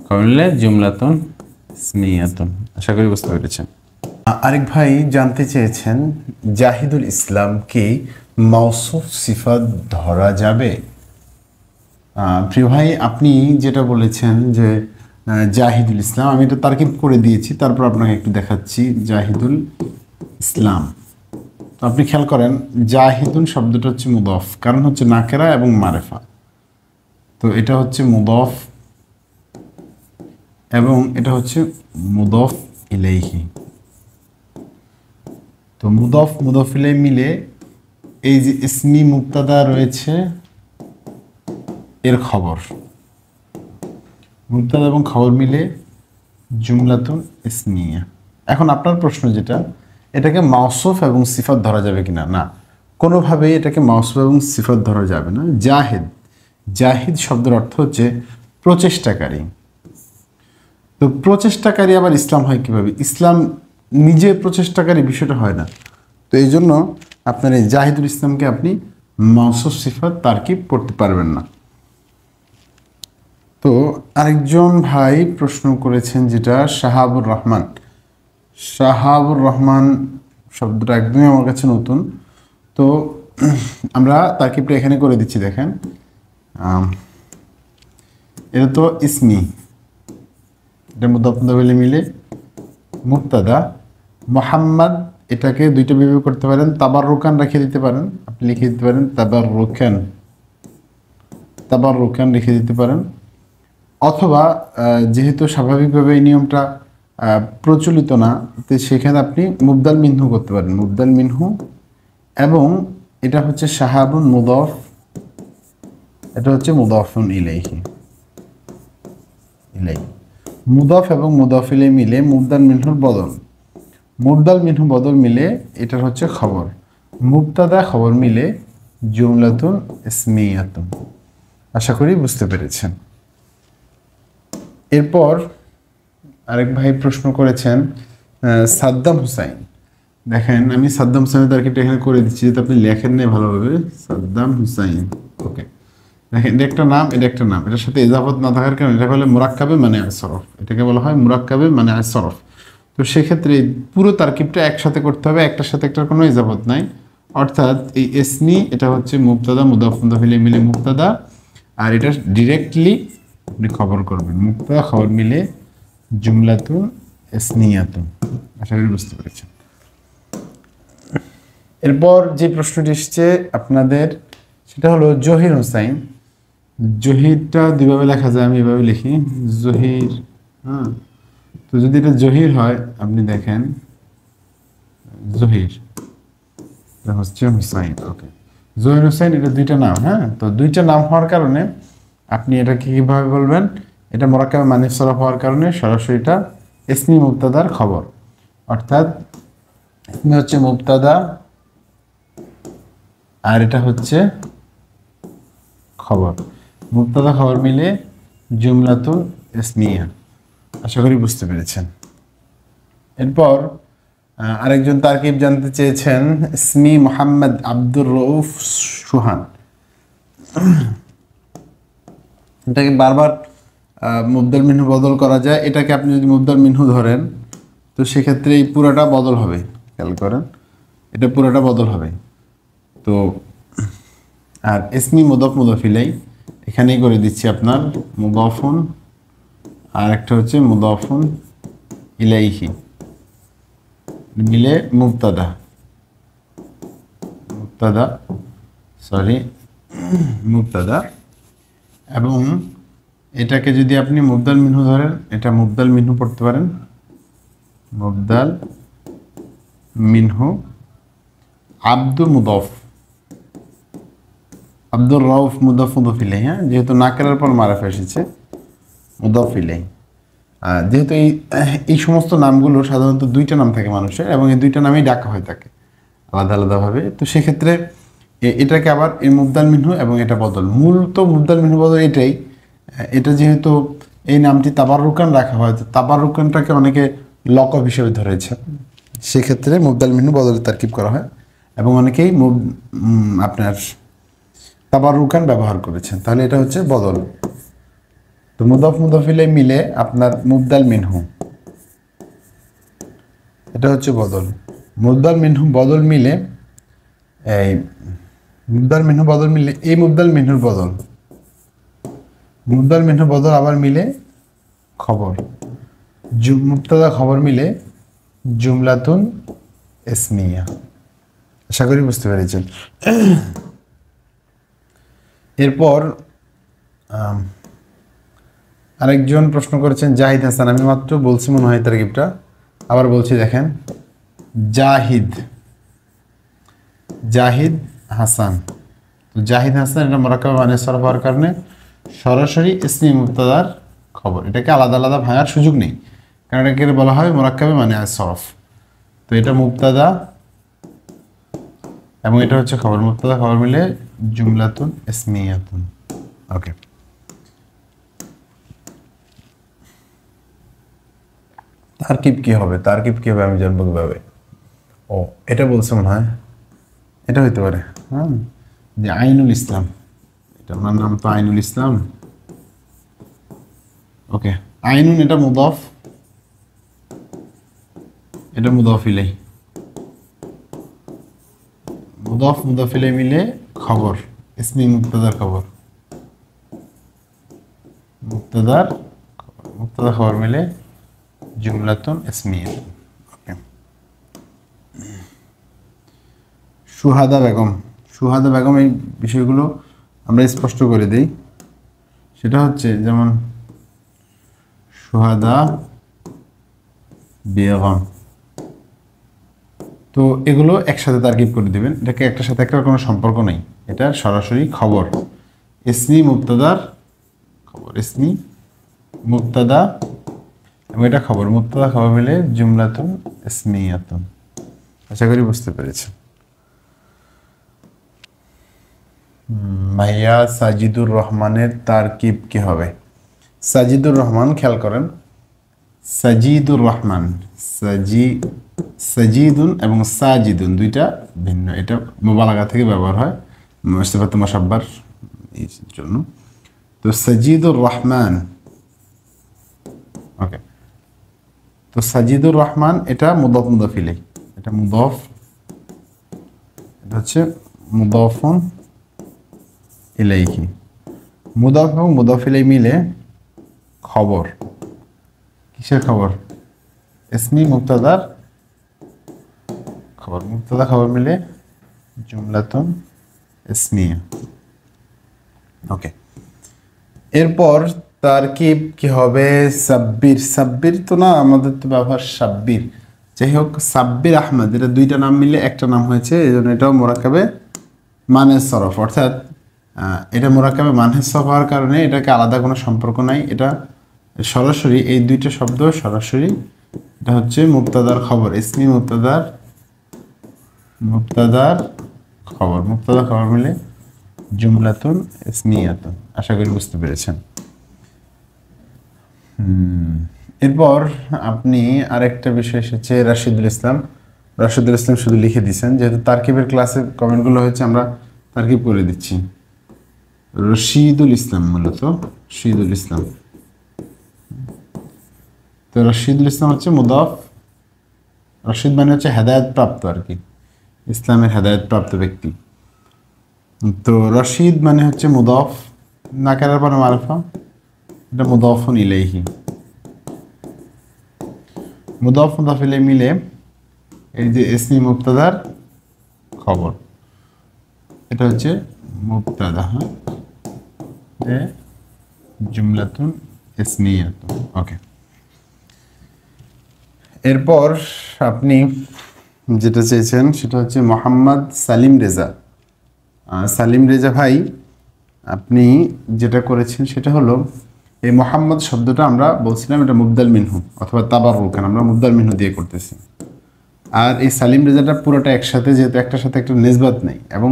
খবর মিলে জুমলাতুন ইসমিয়াতুন। আশা করি বুঝতে পেরেছেন। আরেক ভাই জানতে চেয়েছেন জাহিদুল ইসলাম কি মাউসুফ সিফাত ধরা যাবে? প্রিয় ভাই, আপনি যেটা বলেছেন যে জাহিদুল ইসলাম, আমি এটা তারকিব করে দিয়েছি, তারপর আপনাকে একটু দেখাচ্ছি। জাহিদুল ইসলাম, তো আপনি খেয়াল করেন জাহিদুন শব্দটা হচ্ছে মুদফ, কারণ হচ্ছে নাকেরা এবং মারেফা, তো এটা হচ্ছে মুদফ এবং এটা হচ্ছে মুদফ ইলাইহি। তো মুদফ মুদফ ইলাই মিলে এই যে ইসমি মুক্তাদা রয়েছে এর খবর, মুক্তাদা এবং খবর মিলে জুমলাতুন ইসমিয়া। এখন আপনার প্রশ্ন যেটা, এটাকে মাউসুফ এবং সিফাত ধরা যাবে কিনা? না, কোনোভাবেই এটাকে মাউসুফ এবং সিফাত ধরা যাবে না। জাহিদ, জাহিদ শব্দের অর্থ হচ্ছে প্রচেষ্টাকারী। তো প্রচেষ্টাকারী আবার ইসলাম হয় কিভাবে? ইসলাম নিজে প্রচেষ্টাকারী বিষয়টা হয় না, তো এই জন্য আপনার এই জাহিদুল ইসলামকে আপনি মাউসুফ সিফাত তারকিব করতে পারবেন না। তো আরেকজন ভাই প্রশ্ন করেছেন যেটা শাহাবুর রহমান। শাহাবুর রহমান শব্দটা একদমই আমার কাছে নতুন, তো আমরা তারকিবটা এখানে করে দিচ্ছি। দেখেন, এটা তো ইসমি, এটা মুদাফ মুদাফ ইলাইহি মিলে মুক্তাদা। মোহাম্মদ, এটাকে দুইটা ভাবে করতে পারেন, তাবাররুকান রেখে দিতে পারেন, আপনি লিখে দিতে পারেন তাবাররুকান, তাবাররুকান লিখে দিতে পারেন, অথবা যেহেতু স্বাভাবিকভাবে এই নিয়মটা প্রচলিত না, তো সেখানে আপনি মুবদাল মিনহু করতে পারেন, মুবদাল মিনহু, এবং এটা হচ্ছে শাহাবুন মুদাফ, এটা হচ্ছে মুদাফুন ইলাইহি। মুদাফ এবং মুদাফ ইলাইহি মিলে মুবদাল মিনহুর বদল, মুবদাল মিনহু বদল মিলে এটার হচ্ছে খবর, মুবতাদা খবর মিলে জুমলাতুন ইসমিয়াতুন। আশা করি বুঝতে পেরেছেন। এরপর আরেক ভাই প্রশ্ন করেছেন সাদ্দাম হুসাইন। দেখেন, আমি সাদ্দাম হুসাইনের তারকিবটা এখানে করে দিচ্ছি, যাতে আপনি লেখেন নেই ভালোভাবে। সাদ্দাম হুসাইন, ওকে। দেখেন, এটা একটা নাম, এটা একটা নাম, এটার সাথে ইজাফত না থাকার কারণে এটাকে বলে মুরাক্কাবে মানে সরফ, এটাকে বলা হয় মুরাক্কাবে মানে সরফ। তো সেক্ষেত্রে পুরো তারকিবটা একসাথে করতে হবে, একটার সাথে একটার কোনো ইজাফত নাই, অর্থাৎ এই ইসমি এটা হচ্ছে মুবতাদা, মুদাফ মুদাফ ইলাইহি মিলে মুবতাদা, আর এটা ডিরেক্টলি আপনি খবর করবেন, মুবতাদা খবর মিলে জুমলাতুন ইসমিয়াতুন। আশা করি বুঝতে পেরেছেন। এরপর যে প্রশ্নটি এসছে আপনাদের, সেটা হলো জহির হুসাইন। জহিরটা দুইভাবে লেখা যায়, আমি এভাবে লিখি জহির। হ্যাঁ, তো যদি এটা জহির হয় আপনি দেখেন জহির, এটা হচ্ছে হুসাইন। ওকে, জহির হুসাইন, এটা দুইটা নাম। হ্যাঁ, তো দুইটা নাম হওয়ার কারণে আপনি এটাকে কীভাবে বলবেন? এটা মুরাক্কাবে মানে সরফ হওয়ার কারণে সরাসরি এটা ইসমি মুবতাদার খবর, অর্থাৎ ইসমি হচ্ছে মুবতাদা আর এটা হচ্ছে খবর, মুবতাদা খবর মিলে জুমলাতুন ইসমিয়া। আশা করি বুঝতে পেরেছেন। এরপর আরেকজন তারকিব জানতে চেয়েছেন ইসমি মোহাম্মদ আব্দুর রউফ সুহান। এটাকে বারবার মুবদাল মিনহু বদল করা যায়, এটাকে আপনি যদি মুবদাল মিনহু ধরেন তো সেক্ষেত্রে এই পুরোটা বদল হবে, খেয়াল করেন এটা পুরোটা বদল হবে। তো আর ইসমি মুদাফ মুদাফ ইলাইহি এখানেই করে দিচ্ছি আপনার মুদাফুন, আর একটা হচ্ছে মুদাফুন ইলাইহি মিলে মুবতাদা, মুবতাদা এবং এটাকে যদি আপনি মুবদাল মিনহু ধরেন, এটা মুবদাল মিনহু পড়তে পারেন, মুবদাল মিনহু আব্দু মুদফ, আব্দুর রাউফ মুদফ মুদফ ইলাইহি। হ্যাঁ, যেহেতু নাকেরার পর মারাফ এসেছে মুদফ ইলাইহি, যেহেতু এই সমস্ত নামগুলো সাধারণত দুইটা নাম থাকে মানুষের এবং এই দুইটা নামেই ডাকা হয় থাকে আলাদা আলাদাভাবে। তো সেক্ষেত্রে এটাকে আবার এই মুবদাল মিনহু এবং এটা বদল, মূলত মুবদাল মিনহু বদল এটাই। এটা যেহেতু এই নামটি তাবাররুকান রাখা হয়, তো তাবাররুকানটাকে অনেকে লকব হিসেবে ধরেছে, সেক্ষেত্রে মুবদাল মিনহু বদলে তারকিব করা হয় এবং অনেকেই আপনার তাবাররুকান ব্যবহার করেছেন। তাহলে এটা হচ্ছে বদল। তো মুদফ মুদফ ইলাইহি মিলে আপনার মুবদাল মিনহু, এটা হচ্ছে বদল। মুবদাল মিনহু বদল মিলে এই মুবদাল মিনহু বদল মিলে এই মুবদাল মিনহুর বদল, মুবদাল মিনহু বদল আবার মিলে খবর, মুবতাদা খবর মিলে জুমলাতুন ইসমিয়া। আশা করি বুঝতে পেরেছেন। এরপর আরেকজন প্রশ্ন করেছেন জাহিদ হাসান, আমি মাত্র বলছি মনে হয় তারকিবটা, আবার বলছি দেখেন, জাহিদ হাসান। তো জাহিদ হাসান এটা মুরাক্কাবে মানে সরফ হওয়ার কারণে সরাসরি ইসমি মুবতাদার খবর, এটাকে আলাদা আলাদা ভাঙার সুযোগ নেই, কারণ এটাকে বলা হয় মুরাক্কাবে মানে সরফ। তো এটা মুবতাদা এবং এটা হচ্ছে খবর, মুবতাদা খবর মিলে জুমলাতুন ইসমিয়াতুন। ওকে, তারকিব কি হবে, তারকিব কি হবে আমি জানবো কিভাবে? ও, এটা বলছে মনে হয়, এটা হইতে পারে। হ্যাঁ, যে আইনুল ইসলাম, এটা আমার নাম তো আইনুল ইসলাম। ওকে, আইনুন এটা মুদফ, এটা মুদফ ইলাইহি, মুদফ মুদফ ইলাইহি মিলে খবর, ইসমি মুবতাদার খবর, মুবতাদার খবর, মুবতাদা খবর মিলে জুমলাতুন ইসমিয়া। ওকে, সুহাদা বেগম, সুহাদা বেগম, এই বিষয়গুলো আমরা স্পষ্ট করে দিই। সেটা হচ্ছে যেমন সুহাদা বেগম, তো এগুলো একসাথে তারকিব করে দিবেন, এটাকে একটার সাথে একটার কোনো সম্পর্ক নেই, এটা সরাসরি খবর, ইসমি মুবতাদার খবর, ইসমি মুবতাদা এবং এটা খবর, মুবতাদা খবর মিলে জুমলাতুন ইসমিয়াতুন। আশা করি বুঝতে পেরেছেন। ভাইয়া সাজিদুর রহমানের তারকিব কি হবে? সাজিদুর রহমান, খেয়াল করেন, সাজিদুর রহমান, সাজিদুন এবং সাজিদুন দুইটা ভিন্ন, এটা মুবালাগা থেকে ব্যবহার হয় সিফাত মুশাব্বার এর জন্য। তো সাজিদুর রহমান, ওকে, তো সাজিদুর রহমান এটা মুদফ মুদফ ইলাইহি, এটা মুদফ, এটা হচ্ছে মুদফুন ইলাইহি, মুদফ এবং মুদফ ইলাইহি মিলে খবর, কিসের খবর? ইসমি মুবতাদার খবর, মুবতাদা খবর মিলে জুমলাতুন ইসমিয়া। ওকে, এরপর তারকিব কি হবে? সাব্বির, সাব্বির তো না, আমাদের তো ব্যবহার সাব্বির, যাই হোক, সাব্বির আহমদ, এটা দুইটা নাম মিলে একটা নাম হয়েছে, এই জন্য এটাও মুরাক্কাবে মানে সরফ, অর্থাৎ এটা মুরাক্কাবে মানে সরফ হওয়ার কারণে এটাকে আলাদা কোনো সম্পর্ক নাই, এটা সরাসরি এই দুইটা শব্দ সরাসরি, এটা হচ্ছে মুবতাদার খবর, ইসমি মুবতাদার খবর, মুবতাদা খবর মিলে জুমলাতুন ইসমিয়াতুন। আশা করি বুঝতে পেরেছেন। এরপর আপনি আরেকটা বিষয় এসেছে রাশিদুল ইসলাম, রাশিদুল ইসলাম শুধু লিখে দিচ্ছেন, যেহেতু তারকিবের ক্লাসে কমেন্টগুলো হয়েছে আমরা তারকিব করে দিচ্ছি। রশিদুল ইসলাম, মূলত রশিদুল ইসলাম, তো রশিদুল ইসলাম হচ্ছে মুদাফ, রশিদ মানে হচ্ছে হেদায়েত প্রাপ্ত আর কি, ইসলামের হেদায়েত প্রাপ্ত ব্যক্তি। তো রশিদ মানে হচ্ছে মুদাফ, নাকারার পরে মারফা, এটা মুদাফুন ইলাইহি। মুদাফ মুদাফ ইলাইহি মিলে এই যে ইসমি মুবতাদার খবর, এটা হচ্ছে মুবতাদা, হ্যাঁ, যে জুমলাতুন ইসমিয়াতুন। ওকে, এরপর আপনি যেটা চেয়েছেন সেটা হচ্ছে মোহাম্মদ সালিম রেজা। সালিম রেজা ভাই, আপনি যেটা করেছেন সেটা হলো এই মোহাম্মদ শব্দটা আমরা বলছিলাম এটা মুবদাল মিনহু অথবা তাবাররুকান, আমরা মুবদাল মিনহু দিয়ে করতেছি। আর এই সালিম রেজাটা পুরোটা একসাথে, যেহেতু একটার সাথে একটা নিসবাত নেই, এবং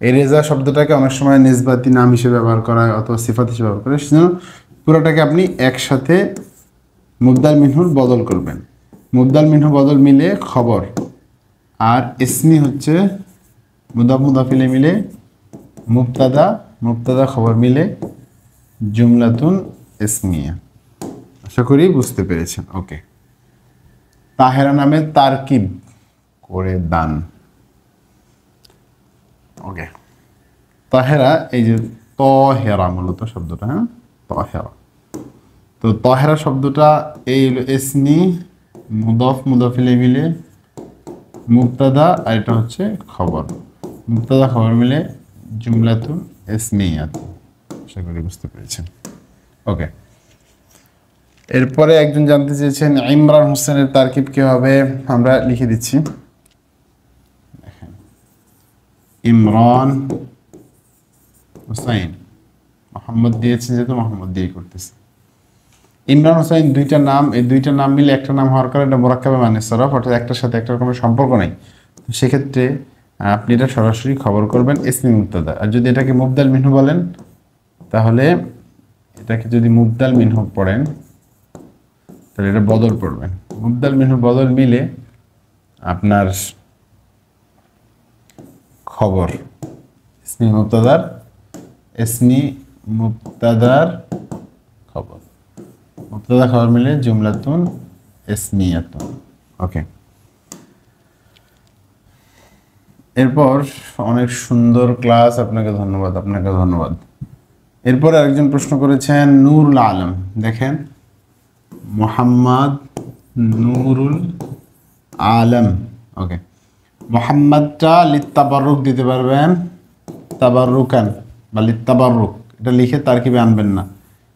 এই রেজা শব্দটাকে অনেক সময় নিসবাতি নাম হিসেবে ব্যবহার করা হয় অথবা সিফাত হিসেবে ব্যবহার করে, সেজন্য পুরোটাকে আপনি একসাথে মুবদাল মিনহুর বদল করবেন। মুবদাল মিনহু বদল মিলে খবর, আর ইসমি হচ্ছে মুদাফ মুদাফ ইলাইহি মিলে মুবতাদা, মুবতাদা খবর মিলে জুমলাতুন ইসমিয়া। আশা করি বুঝতে পেরেছেন। ওকে, তাহেরা নামে তারকিব করে দান। ওকে, তাহেরা, এই যে তহেরা মূলত শব্দটা, হ্যাঁ, তহেরা। তো তহেরা শব্দটা এই হলো ইসমি মুদাফ মুদাফ ইলাইহি মিলে মুবতাদা, আর এটা হচ্ছে খবর, মুবতাদা খবর মিলে জুমলাতুন ইসমিয়াতুন। আশা করি বুঝতে পেরেছেন। ওকে, এরপরে একজন জানতে চেয়েছেন ইমরান হোসেনের তারকিব কি হবে, আমরা লিখে দিচ্ছি। ইমরান হোসেন, মোহাম্মদ দিয়েছে যেহেতু মোহাম্মদ দিয়ে করতেছে। ইমরান হোসেন দুইটা নাম, এই দুইটা নাম মিলে একটা নাম হওয়ার কারণে এটা মুরাক্কাবে মানে সরফ, অর্থাৎ একটার সাথে একটার কোনো সম্পর্ক নেই। তো সেক্ষেত্রে আপনি এটা সরাসরি খবর করবেন ইসমি মুবতাদা। আর যদি এটাকে মুবদাল মিনহু বলেন, তাহলে এটাকে যদি মুবদাল মিনহু পড়েন তাহলে এটা বদল পড়বেন। মুবদাল মিনহু বদল মিলে আপনার খবর, ইসমি মুবতাদার, ইসমি মুবতাদার খবর, মুবতাদা খবর মিলে জুমলাতুন ইসমিয়াতুন। ওকে, এরপর অনেক সুন্দর ক্লাস, আপনাকে ধন্যবাদ, আপনাকে ধন্যবাদ। এরপর আরেকজন প্রশ্ন করেছেন নূরুল আলম, দেখেন মোহাম্মদ নূরুল আলম। ওকে, মোহাম্মদটা লিত্তাবাররুক দিতে পারবেন, তাবাররুকান বা লিত্তাবাররুক, এটা লিখে তারকিবে আনবেন না,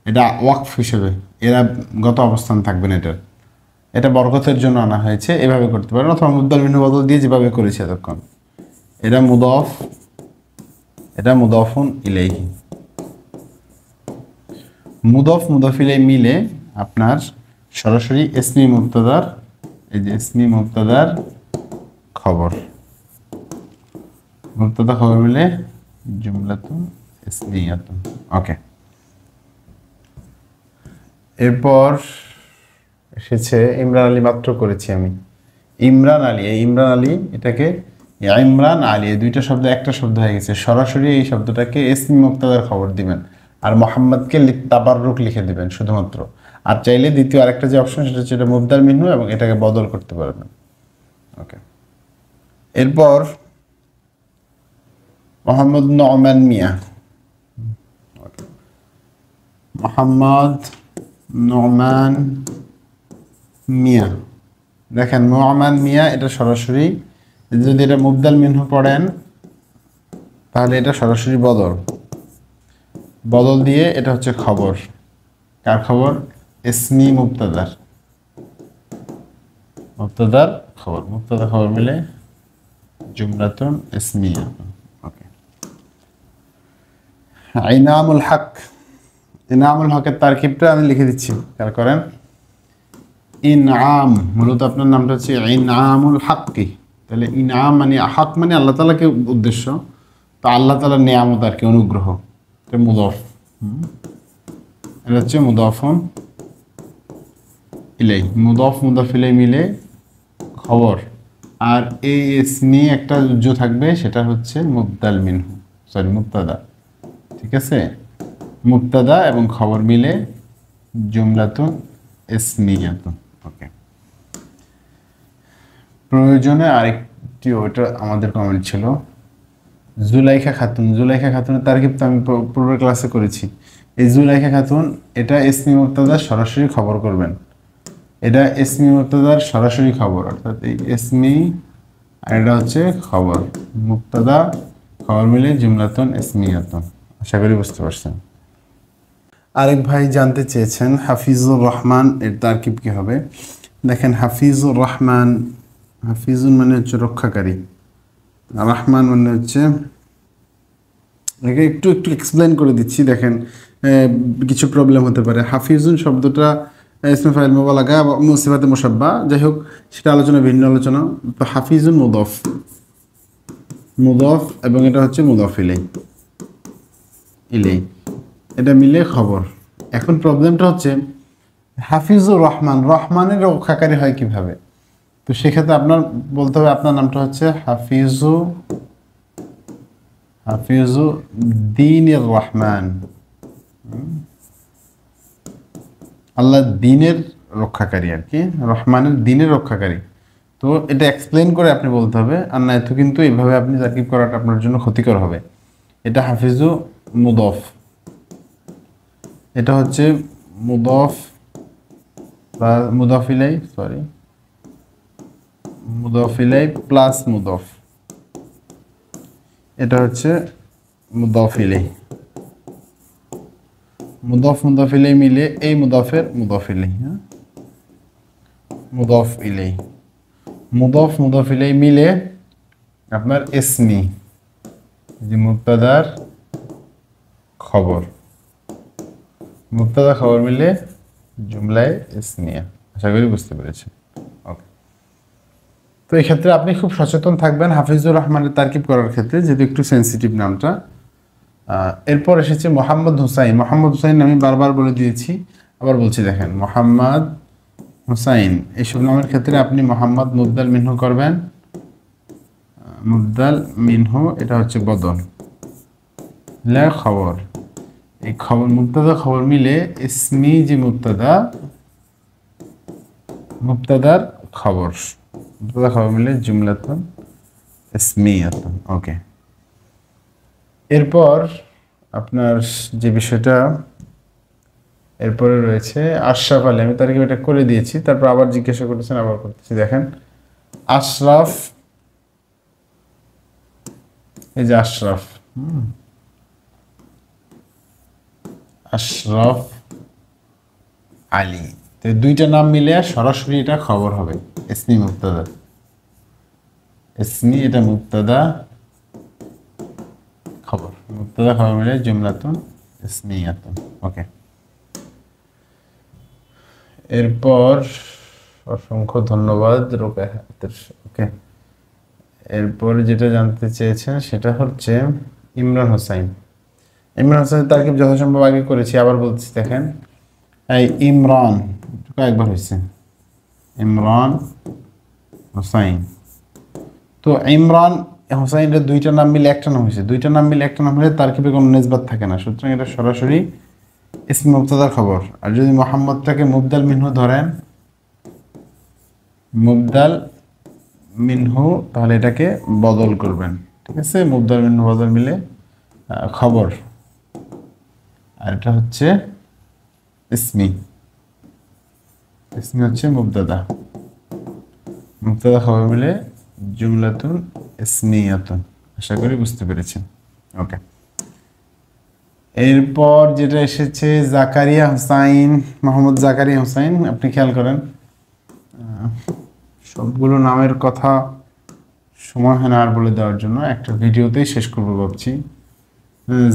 এটা ওয়াকফ হিসেবে এরা গত অবস্থান থাকবেন এটার, এটা বরকতের জন্য আনা হয়েছে, এভাবে করতে পারেন, অথবা মুবদাল মিনহু বদল দিয়ে যেভাবে করেছে এতক্ষণ। এটা মুদাফ, এটা মুদাফুন ইলাইহি, মুদাফ মুদাফ ইলাইহি মিলে আপনার সরাসরি ইসমি মুবতাদার, এই যে ইসমি মুবতাদার খবর, মুবতাদা খবর মিলে জুমলাতুন ইসমিয়াতুন। ওকে, এরপর এসেছে ইমরান আলী, মাত্র করেছি আমি ইমরান আলী। এই ইমরান আলী, এটাকে ইমরান আলী, এই দুইটা শব্দ একটা শব্দ হয়ে গেছে, সরাসরি এই শব্দটাকে ইসমি মুবতাদার খবর দিবেন, আর মোহাম্মদকে তাবাররুক লিখে দিবেন শুধুমাত্র। আর চাইলে দ্বিতীয় আরেকটা যে অপশন সেটা হচ্ছে এটা মুবদাল মিনহু, এবং এটাকে বদল করতে পারবেন। ওকে, এরপর মোহাম্মদ নোমান মিয়া, মোহাম্মদ নোমান মিয়া, দেখেন নোমান মিয়া, এটা সরাসরি যদি এটা মুবদাল মিনহু পড়েন তাহলে এটা সরাসরি বদল, বদল দিয়ে এটা হচ্ছে খবর, কার খবর, ইসমি মুবতাদার, মুবতাদার খবর, মুবতাদা খবর মিলে জুমলাতুন ইসমিয়া। ওকে, ইনামুল হক, ইনামুল হকের তারকিবটা আমি লিখে দিচ্ছি, খেয়াল করেন। ইনআম, মূলত আপনার নামটা হচ্ছে ইনআমুল হক, তাহলে ইনআম মানে হক মানে আল্লাহ তাআলাকে উদ্দেশ্য, তো আল্লাহ তাআলার নিয়ামত আর কি, অনুগ্রহ, এটা মুদাফ, এটা হচ্ছে মুদাফুন ইলাইহি, মুদাফ মুদাফ ইলাইহি মিলে খবর, আর এই ইসমি একটা যুজ্জ থাকবে, সেটা হচ্ছে মুবদাল মিনহু, সরি মুবতাদা, ঠিক আছে, মুবতাদা এবং খবর মিলে জুমলাতুন ইসমিয়াতুন। ওকে, প্রয়োজনে আরেকটি, ওটা আমাদের কমেন্ট ছিল, জুলাইখা খাতুন, জুলাইখা খাতুনের তারকিব তো আমি পূর্বের ক্লাসে করেছি। এই জুলাইখা খাতুন, এটা ইসমি মুবতাদা সরাসরি খবর করবেন, এটা ইসমি মুবতাদার সরাসরি খবর, অর্থাৎ এই ইসমি আর এটা হচ্ছে খবর। মুবতাদা খবর মিলে জুমলাতুন ইসমিয়াতুন। আশা করি বুঝতে পারছেন। আরেক ভাই জানতে চেয়েছেন হাফিজুর রহমান এর তারকিব কি হবে। দেখেন হাফিজুর রহমান, হাফিজুন মানে হচ্ছে রক্ষাকারী, রহমান মানে হচ্ছে, একটু একটু এক্সপ্লেন করে দিচ্ছি। দেখেন কিছু প্রবলেম হতে পারে। হাফিজুন শব্দটা ইসমে ফাইল মুবালাগা বা সিফাতে মুশাব্বা, যাই হোক সেটা আলোচনা, ভিন্ন আলোচনা। তো হাফিজুন মুদফ, মুদফ এবং এটা হচ্ছে মুদফ ইলাই, এটা মিলে খবর। এখন প্রবলেমটা হচ্ছে হাফিজুর রহমান, রহমানের রক্ষাকারী হয় কিভাবে? তো সেক্ষেত্রে আপনার বলতে হবে আপনার নামটা হচ্ছে হাফিজু দ্বীনির রহমান, আল্লাহ দ্বীনের রক্ষাকারী আর কি, রহমানের দ্বীনের রক্ষাকারী। তো এটা এক্সপ্লেন করে আপনি বলতে হবে, আর না তো কিন্তু এইভাবে আপনি তারকিব করাটা আপনার জন্য ক্ষতিকর হবে। এটা হাফিজু মুদফ, এটা হচ্ছে মুদফ বা মুদফ ইলাই, সরি মুদফ ইলাই প্লাস মুদফ, এটা হচ্ছে মুদফ ইলাই। মুদফ মুদফ ইলাই মিলে এই মুদফের মুদফ ইলাই, হ্যাঁ মুদফ ইলাই, মুদফ মুদফ ইলাই মিলে আপনার ইসমি, যে মুবতাদার খবর, মুবতাদা খবর মিলে জুমলায় ইসমিয়া। আশা করি বুঝতে পেরেছেন। ওকে, তো এই ক্ষেত্রে আপনি খুব সচেতন থাকবেন হাফিজুর রহমানের তারকিব করার ক্ষেত্রে, যেহেতু একটু সেন্সিটিভ নামটা। এরপর এসেছে মোহাম্মদ হুসাইন। মোহাম্মদ হুসাইন আমি বারবার বলে দিয়েছি, আবার বলছি, দেখেন মোহাম্মদ হুসাইন এইসব নামের ক্ষেত্রে আপনি মোহাম্মদ মুবদাল মিনহু করবেন, মুবদাল মিনহু এটা হচ্ছে বদল, লা খবর, এই খবর মুবতাদা খবর মিলে ইসমি যে মুবতাদা, মুবতাদার খবর, মুবতাদা খবর মিলে জুমলাতুন ইসমিয়াতুন। ওকে, এরপর আপনার যে বিষয়টা এরপরে রয়েছে আশরাফ আলী, আমি তার এটা করে দিয়েছি, তারপর আবার জিজ্ঞাসা করতেছেন, আবার করতেছি। দেখেন আশরাফ, এই যে আশরাফ, আশরাফ আলী, তো দুইটা নাম মিলে সরাসরি এটা খবর হবে, ইসমি মুবতাদা, ইসমি এটা মুবতাদা খবর, মুবতাদা খবর মিলে জুমলাতুন ইসমিয়াতুন। ওকে, এরপর অসংখ্য ধন্যবাদ রোকেয়াতের। ওকে, এরপর যেটা জানতে চেয়েছেন সেটা হচ্ছে ইমরান হোসাইন। ইমরান হোসাইনের তারকিব যথাসম্ভব আগে করেছি, আবার বলছি। দেখেন এই ইমরান কয়েকবার হয়েছে, ইমরান হোসাইন। তো ইমরান হোসাইনের দুইটা নাম মিলে একটা নাম হয়েছে, দুইটা নাম মিলে একটা নাম হলে তারকিবে কোনো নিসবাত থাকে না, সুতরাং এটা সরাসরি ইসমি মুবতাদার খবর। আর যদি মোহাম্মদটাকে মুবদাল মিনহু ধরেন, মুবদাল মিনহু, তাহলে এটাকে বদল করবেন, ঠিক আছে, মুবদাল মিনহু বদল মিলে খবর, আর এটা হচ্ছে ইসমি, ইসমি হচ্ছে মুবতাদা, মুবতাদা খবর মিলে জুমলাতুন ইসমিয়াতুন। আশা করি বুঝতে পেরেছেন। ওকে, এরপর যেটা এসেছে জাকারিয়া হোসাইন, মোহাম্মদ জাকারিয়া হোসাইন। আপনি খেয়াল করেন সবগুলো নামের কথা সময় হয় না আর বলে দেওয়ার জন্য, একটা ভিডিওতেই শেষ করবো ভাবছি।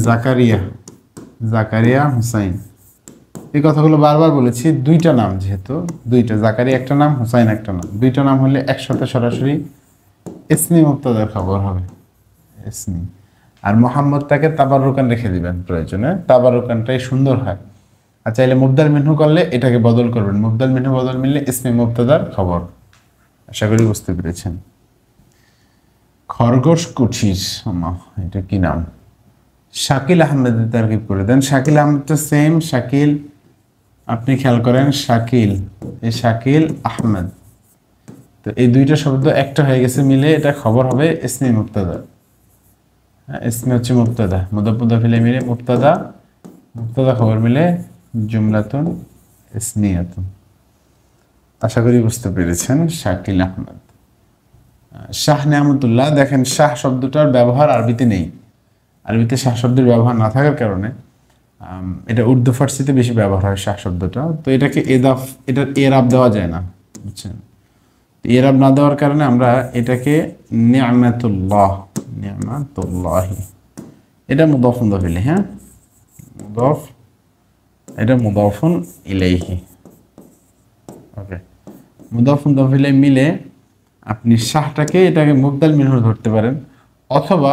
জাকারিয়া, জাকারিয়া হোসাইন, এই কথাগুলো বারবার বলেছি। দুইটা নাম, যেহেতু দুইটা, জাকারিয়া একটা নাম, হোসাইন একটা নাম, দুইটা নাম হলে একসাথে সরাসরি ইসমি মুবতাদার খবর হবে, ইসমি। আর মোহাম্মদটাকে তাবাররুকান রেখে দিবেন প্রয়োজনে, তাবাররুকানটাই সুন্দর হয়। আর চাইলে মুবদাল মিনহু করলে এটাকে বদল করবেন, মুবদাল মিনহু বদল মিললে ইসমি মুবতাদার খবর। আশা করি বুঝতে পেরেছেন। খরগোশ কুঠির, এটা কি নাম? শাকিল আহমেদের তারকিব করে দেন। শাকিল আহমেদ তো সেম, শাকিল, আপনি খেয়াল করেন শাকিল, এই শাকিল আহমেদ, তো এই দুইটা শব্দ একটা হয়ে গেছে মিলে এটা খবর হবে ইসমি মুবতাদা। ইসমি হচ্ছে মুবতাদা, মুদাফ মুদাফ ইলাইহি মিলে মুবতাদা, মুবতাদা খবর মিলে জুমলাতুন ইসমিয়াতুন। আশা করি বুঝতে পেরেছেন। শাকিল আহমেদ, শাহ নেয়ামতুল্লাহ। দেখেন শাহ শব্দটার ব্যবহার আরবিতে নেই। আরবিতে শাহ শব্দের ব্যবহার না থাকার কারণে এটা উর্দু ফার্সিতে বেশি ব্যবহার হয় শাহ শব্দটা। তো এটাকে এটার এরাব দেওয়া যায় না, বুঝছেন? এরাব না দেওয়ার কারণে আমরা এটাকে নিয়ামাতুল্লাহ, নিয়ামাতুল্লাহি, এটা মুদাফ মুদাফ ইলাইহি। হ্যাঁ, মুদাফ, এটা মুদাফুন ইলাইহি। ওকে, মুদাফ মুদাফ ইলাইহি মিলে আপনি শাহটাকে এটাকে মুবদাল মিনহু ধরতে পারেন, অথবা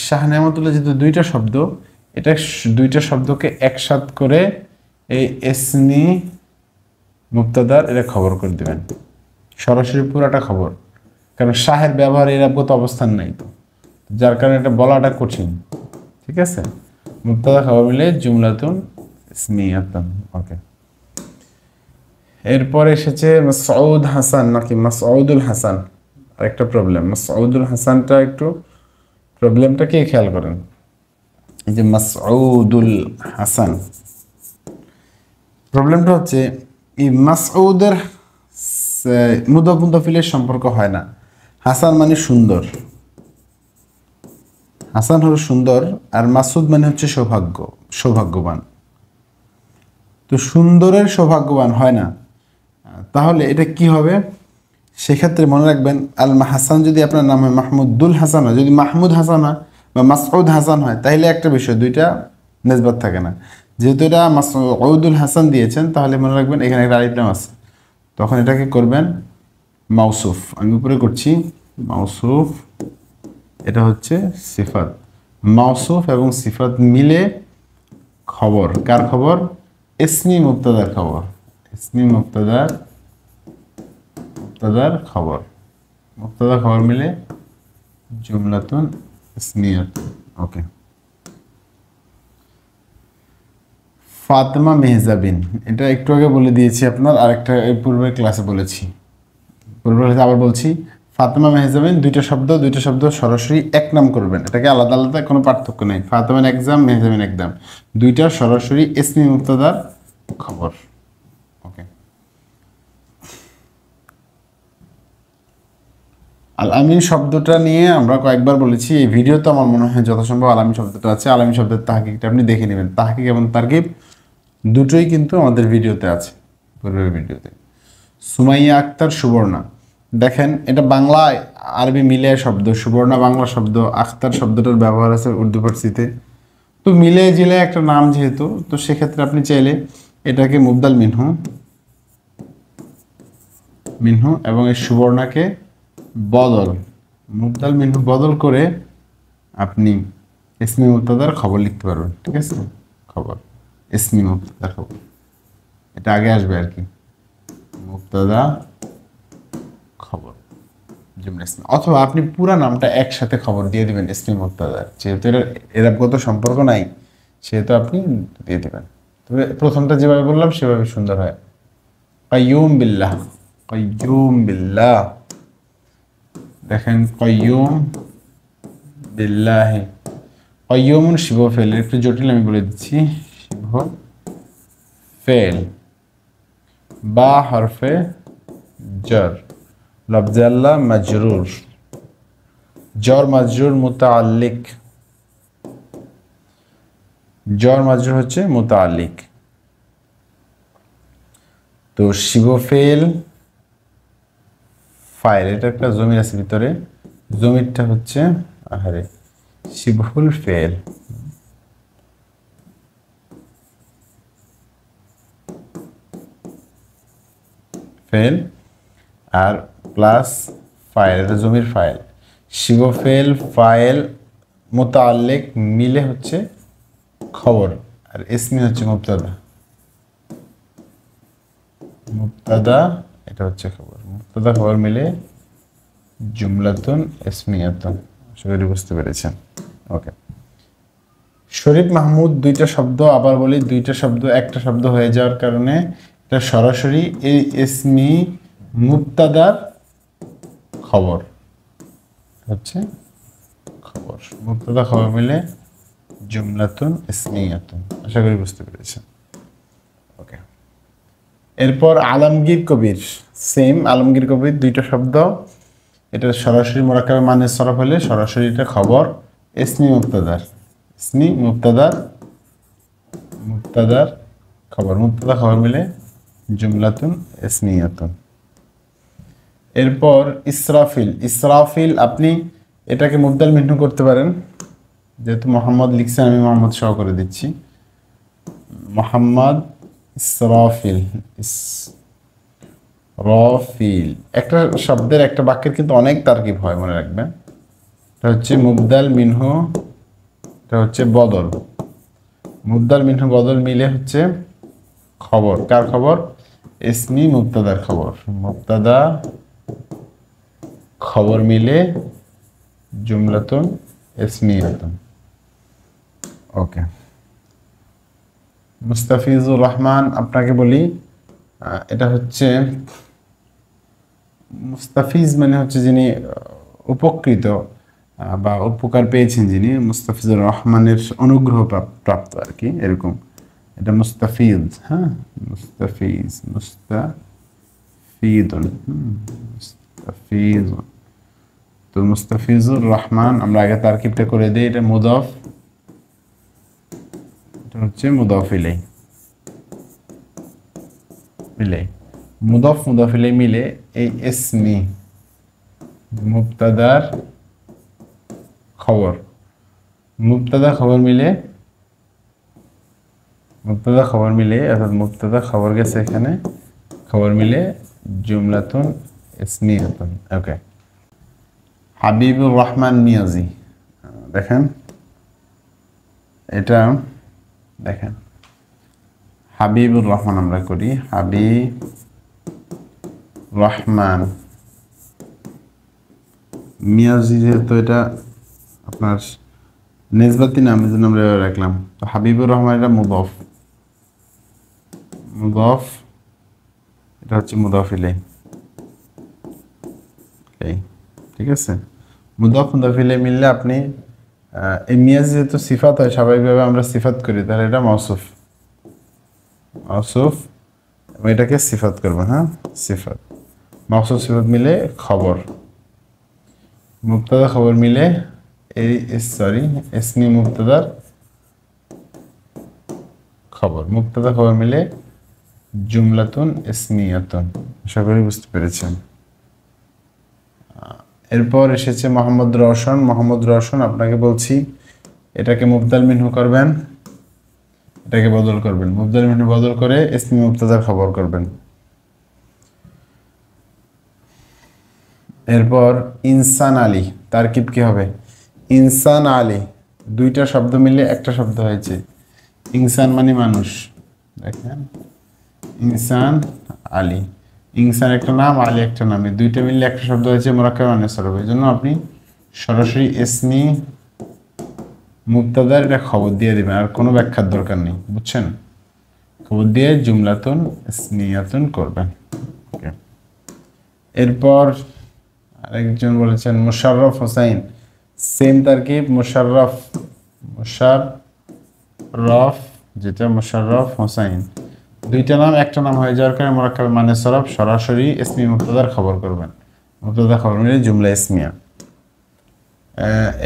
শাহ নেয়ামতুল্লাহ যেহেতু দুইটা শব্দ, এটা দুইটা শব্দকে একসাথ করে এই ইসমি মুবতাদার এটা খবর করে দিবেন, সরাসরি পুরাটা খবর। কারণ শাহের ব্যবহার এরাবগত অবস্থান নাই, তো যার কারণে এটা বলাটা কঠিন। ঠিক আছে, মুবতাদা খবর মিলে জুমলাতুন ইসমিয়াতুন। ওকে, এরপর এসেছে মাসউদ হাসান নাকি মাসউদুল হাসান। আরেকটা প্রবলেম, মাসউদুল হাসানটা একটু প্রবলেমটা কি খেয়াল করেন। এই যে মাসউদুল হাসান, প্রবলেমটা হচ্ছে এই মাসউদের মুদাফ মুদাফিলের সম্পর্ক হয় না। হাসান মানে সুন্দর, হাসান হলো সুন্দর, আর মাসউদ মানে হচ্ছে সৌভাগ্য, সৌভাগ্যবান। তো সুন্দরের সৌভাগ্যবান হয় না, তাহলে এটা কি হবে? সেক্ষেত্রে মনে রাখবেন আল হাসান যদি আপনার নাম হয় মাহমুদুল হাসান হয়, যদি মাহমুদ হাসান হয় বা মাসউদ হাসান হয়, তাহলে একটা বিষয়, দুইটা নিসবত থাকে না। যেহেতু এটা মাসউদুল হাসান দিয়েছেন, তাহলে মনে রাখবেন এখানে একটা আলিফ লাম আছে, তখন এটাকে করবেন মাউসুফ। আমি উপরে করছি মাউসুফ, এটা হচ্ছে সিফাত। মাউসুফ এবং সিফাত মিলে খবর, কার খবর? ইসমি মুবতাদার খবর, ইসমি মুবতাদার খবর। মুবতাদার খবর মিলে জুমলাতুন ইসমিয়াতুন। ওকে, ফাতেমা মেহজাবিন, এটা একটু আগে বলে দিয়েছি আপনার, আরেকটা পূর্বের ক্লাসে বলেছি, পূর্বের ক্লাসে আবার বলছি। ফাতেমা মেহজাবিন দুইটা শব্দ সরাসরি এক নাম করবেন, এটাকে আলাদা আলাদা কোনো পার্থক্য নেই। ফাতেমান একজাম, মেহজাবিন একজাম, দুইটা সরাসরি ইসমি মুবতাদার খবর। ওকে, আল আমিন শব্দটা নিয়ে আমরা কয়েকবার বলেছি, এই ভিডিওতে আমার মনে হয় যথাসম্ভব আল আমিন শব্দটা আছে। আল আমিন শব্দের তাহকিকটা আপনি দেখে নেবেন, তাহকিক এবং তারকিব দুটোই কিন্তু আমাদের ভিডিওতে আছে, পূর্বের ভিডিওতে। সুমাইয়া আক্তার সুবর্ণা, দেখেন এটা বাংলা আরবি মিলে শব্দ, সুবর্ণা বাংলা শব্দ, আখতার শব্দটার ব্যবহার আছে উর্দু ফার্সিতে। তো মিলে জিলে একটা নাম যেহেতু, তো সেক্ষেত্রে আপনি চাইলে এটাকে মুবদাল মিনহু এবং এই সুবর্ণাকে বদল, মুবদাল মিনহু বদল করে আপনি ইসমি মুবতাদার খবর লিখতে পারবেন। ঠিক আছে, খবর ইসমি মুবতাদার খবর, এটা আগে আসবে আর কি, মুবতাদা খবর জুমলা ইসমি। অথবা আপনি পুরা নামটা একসাথে খবর দিয়ে দিবেন ইসমি মুবতাদার, যেহেতু এর এরাবগত সম্পর্ক নাই সেহেতু আপনি দিয়ে দিবেন। তবে প্রথমটা যেভাবে বললাম সেভাবে সুন্দর হয়। কাইয়ুম বিল্লাহ, কাইয়ুম বিল্লাহ, দেখেন কাইয়ুম বিল্লাহি, কাইয়ুমুন শিব ফেল, একটু জটিল আমি বলে দিচ্ছি। শিব ফেল, বা হরফে জর, লফজে আল্লাহ মাজরুর, জর মাজরুর মুতাআল্লিক, জর মাজরুর হচ্ছে মুতাআল্লিক। তো শিব ফেল ফাইল, এটা একটা জমির আছে ভিতরে, জমিরটা হচ্ছে আহারে শিবহুল ফেল, ফেল আর প্লাস ফাইল, এটা জমির ফাইল। শিব ফেল ফাইল মুতাআল্লিক মিলে হচ্ছে খবর, আর ইসমি হচ্ছে মুবতাদা, মুবতাদা এটা হচ্ছে খবর, মুবতাদা খবর মিলে জুমলাতুন ইসমিয়াতুন। আশা করি বুঝতে পেরেছেন। ওকে, শরীফ মাহমুদ দুইটা শব্দ, আবার বলি দুইটা শব্দ একটা শব্দ হয়ে যাওয়ার কারণে এটা সরাসরি এই ইসমি মুবতাদার খবর হচ্ছে খবর, মুবতাদা খবর মিলে জুমলাতুন ইসমিয়াতুন। আশা করি বুঝতে পেরেছেন। ওকে, এরপর আলমগীর কবির, সেম আলমগীর কবির দুইটা শব্দ, এটা সরাসরি মোরাক্কাবে মানে সরফ হলে সরাসরি এটা খবর, ইসমি মুবতাদার, ইসমি মুবতাদার, মুবতাদার খবর, মুবতাদা খবর মিলে জুমলাতুন ইসমিয়াতুন। এরপর ইসরাফিল, ইসরাফিল আপনি এটাকে মুবদাল মিহ্নু করতে পারেন, যেহেতু মোহাম্মদ লিখছেন আমি মোহাম্মদ সহ করে দিচ্ছি, মোহাম্মদ ইসরাফিল, ইসরাফিল। একটা শব্দের একটা বাক্যের কিন্তু অনেক তারকিব হয়, মনে রাখবেন। এটা হচ্ছে মুবদাল মিনহু, এটা হচ্ছে বদল, মুবদাল মিনহু বদল মিলে হচ্ছে খবর, কার খবর? ইসমি মুবতাদার খবর, মুবতাদা খবর মিলে জুমলাতুন ইসমিয়াতুন। ওকে, মুস্তাফিজুর রহমান আপনাকে বলি, এটা হচ্ছে মুস্তাফিজ মানে হচ্ছে যিনি উপকৃত বা উপকার পেয়েছেন যিনি, মুস্তাফিজুর রহমানের অনুগ্রহ প্রাপ্ত আর কি, এরকম। এটা মুস্তাফিজ, হ্যাঁ মুস্তাফিজ, মুস্তাফিদুন, মুস্তাফিজুন। তো মুস্তাফিজুর রহমান আমরা আগে তারকিবটা করে দিই, এটা মুদাফ, এটা হচ্ছে মুদাফ ইলাই, মিলে মুদাফ মুদাফ ইলাই মিলে এই ইসমি মুবতাদার খবর, মুবতাদা খবর মিলে, মুবতাদা খবর মিলে, অর্থাৎ মুবতাদা খবর গেছে এখানে, খবর মিলে জুমলাতুন ইসমিয়াতুন। ওকে, হাবিবুর রহমান নিয়াজি, দেখেন এটা, দেখেন হাবিবুর রহমান আমরা করি, হাবিব রহমান মিয়াজি, যেহেতু এটা আপনার নিসবাতি নাম, এই জন্য আমরা রাখলাম। তো হাবিবুর রহমান এটা মুদাফ, মুদাফ, এটা হচ্ছে মুদাফ ইলাই, ঠিক আছে। মুদাফ মুদাফ ইলাই মিললে আপনি এই মিয়াজ যেহেতু সিফাত হয়, স্বাভাবিকভাবে আমরা সিফাত করি, তাহলে এটা মওসুফ, মওসুফ এটাকে সিফাত করবেন, হ্যাঁ সিফাত, মওসুফ সিফাত মিলে খবর, মুবতাদা খবর মিলে এই সরি ইসমি মুবতাদার খবর, মুবতাদা খবর মিলে জুমলাতুন ইসমিয়াতুন। আশা করি বুঝতে পেরেছেন। এরপর এসেছে মোহাম্মদ রওশন, মোহাম্মদ রওশন আপনাকে বলছি এটাকে মুবদাল মিনহু করবেন, এটাকে বদল করবেন, মুবদাল মিনহু বদল করে ইসমি মুবতাদার খবর করবেন। এরপর ইনসান আলী, তারকিব কি হবে? ইনসান আলী, দুইটা শব্দ মিলে একটা শব্দ হয়েছে, ইনসান মানে মানুষ, দেখেন ইনসান আলী, ইনসান একটা নাম, আলী একটা নাম, এই দুইটা মিলে একটা শব্দ হয়েছে মুরাক্কাব মুয়ান্নাস সরফ। এই জন্য আপনি সরাসরি ইসমি মুবতাদার এটা খবর দিয়ে দিবেন, আর কোনো ব্যাখ্যার দরকার নেই, বুঝছেন? খবর দিয়ে জুমলাতুন ইসমিয়াতুন করবেন। ওকে, এরপর আরেকজন বলেছেন মুশাররফ হোসাইন, সেম তারকিব, মুশাররফ, মুশাররফ যেটা মুশাররফ হোসাইন, দুইটা নাম একটা নাম হয়ে যাওয়ার কারণে মুরাক্কাব মানে সরফ সরাসরি ইসমি মুবতাদার খবর করবেন, মুবতাদা খবর মিলে জুমলা ইসমিয়া।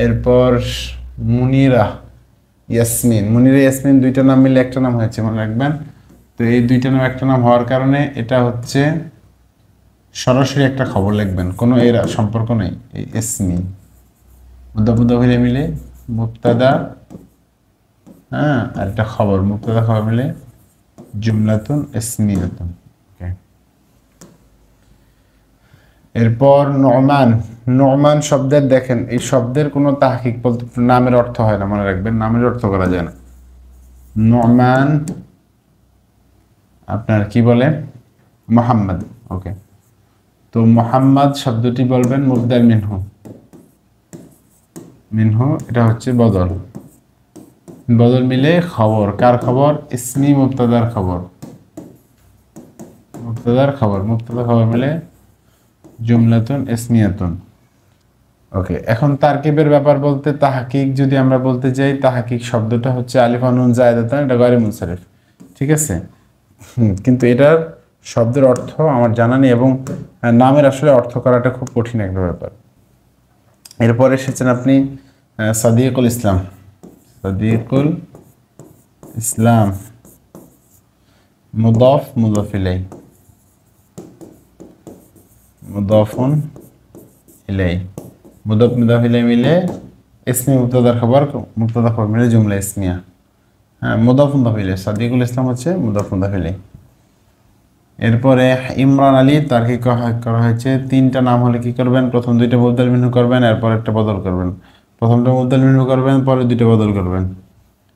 এরপর মুনিরা ইয়াসমিন, মুনিরা ইয়াসমিন দুইটা নাম মিলে একটা নাম হয়েছে, মনে রাখবেন। তো এই দুইটা নাম একটা নাম হওয়ার কারণে এটা হচ্ছে সরাসরি একটা খবর লিখবেন, কোনো এর সম্পর্ক নেই, এই ইসমি মুদাফ মিলে মুবতাদা, হ্যাঁ আর একটা খবর, মুবতাদা খবর মিলে জুমলাতুন ইসমিয়াতুন। ওকে, এরপর নুমান, নুমান শব্দের দেখেন এই শব্দের কোনো তাহকিক বলতে নামের অর্থ হয় না, মনে রাখবেন নামের অর্থ করা যায় না। নুমান আপনার কি বলে? মুহাম্মদ। ওকে, তো মুহাম্মদ শব্দটি বলবেন মুবদাল মিনহু, মিনহু এটা হচ্ছে বদল, বদল মিলে খবর, কার খবর? ইসমি মুবতাদার খবর, মুবতাদার খবর, মুবতাদা খবর মিলে জুমলাতুন ইসমিয়াতুন। ওকে, এখন তারকিবের ব্যাপার বলতে তাহকিক যদি আমরা বলতে যাই, তাহকিক শব্দটা হচ্ছে আলিফ নুন জায়েদাতান, এটা গায়রে মুনসারিফ, ঠিক আছে। কিন্তু এটার শব্দের অর্থ আমার জানা নেই এবং নামের আসলে অর্থ করাটা খুব কঠিন একটা ব্যাপার। এরপর এসেছেন আপনি সাদিকুল ইসলাম। সাদিকুল ইসলাম মুদাফ মুদাফ ইলাই, মুদাফুন ইলাই, মুদাফ মুদাফ ইলাই মিলে ইসমি মুবতাদার খবর, মুবতাদা খবর মিলে জুমলা ইসমিয়া। হ্যাঁ, মুদাফ মুদাফ ইলাই, সাদিকুল ইসলাম হচ্ছে মুদাফ মুদাফ ইলাই। এরপরে ইমরান আলী, তার কি করা হয়েছে? তিনটা নাম হলে কি করবেন? প্রথম দুইটা মুবদাল মিনহু করবেন, এরপর একটা বদল করবেন। প্রথমটা মুবদাল মিনহু করবেন, পরে দুইটা বদল করবেন,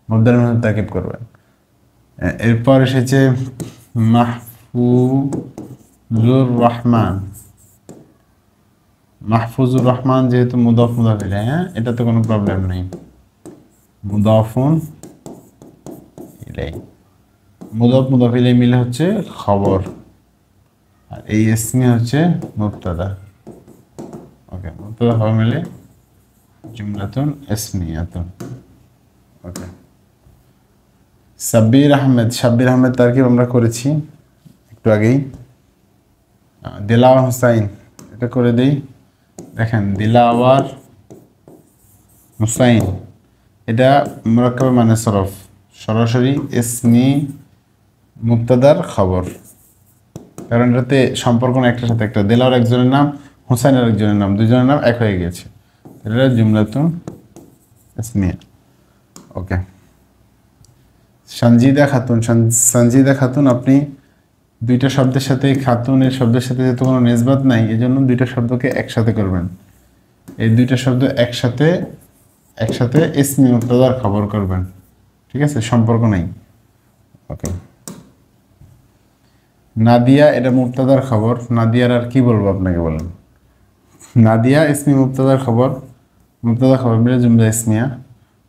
মুবদাল মিনহু তাকিব করবেন। এরপর এসেছে মাহফুজুর রহমান। মাহফুজুর রহমান যেহেতু মুদাফ মুদাফ ইলাই, হ্যাঁ এটা তো কোনো প্রবলেম নেই, মুদাফুন ইলাই। মুদাফ মুদাফ ইলাই মিলে হচ্ছে খবর, আর এই ইসমি হচ্ছে মুবতাদা। ওকে, মুবতাদা খবর মিলে জুমলাতুন ইসমিয়াতুন। ওকে, সাব্বির আহমেদ। সাব্বির আহমেদ তারকিব আমরা করেছি একটু আগেই। দিলাওয়ার হুসাইন, এটা করে দেই। দেখেন দিলাওয়ার হুসাইন, এটা মুরাক্কাবে মানে সরফ, সরাসরি ইসমি মুবতাদার খবর, কারণ এটাতে সম্পর্ক না একটার সাথে একটা। দিলাওয়ার একজনের নাম, হুসাইন আর একজনের নাম, দুজনের নাম এক হয়ে গেছে, এটা জুমলাতুন ইসমিয়া। ওকে, সঞ্জিদা খাতুন। সঞ্জিদা খাতুন, আপনি দুইটা শব্দের সাথে, খাতুনের শব্দের সাথে যেহেতু কোনো নিসবাত নাই, এই জন্য দুইটা শব্দকে একসাথে করবেন। এই দুইটা শব্দ একসাথে ইসমি মুবতাদার খবর করবেন, ঠিক আছে, সম্পর্ক নাই। ওকে, নাদিয়া, এটা মুবতাদার খবর। নাদিয়ার আর কি বলবো আপনাকে, বলেন। নাদিয়া ইসমি মুবতাদার খবর, মুবতাদা খবর মিলে জুমলা ইসমিয়া।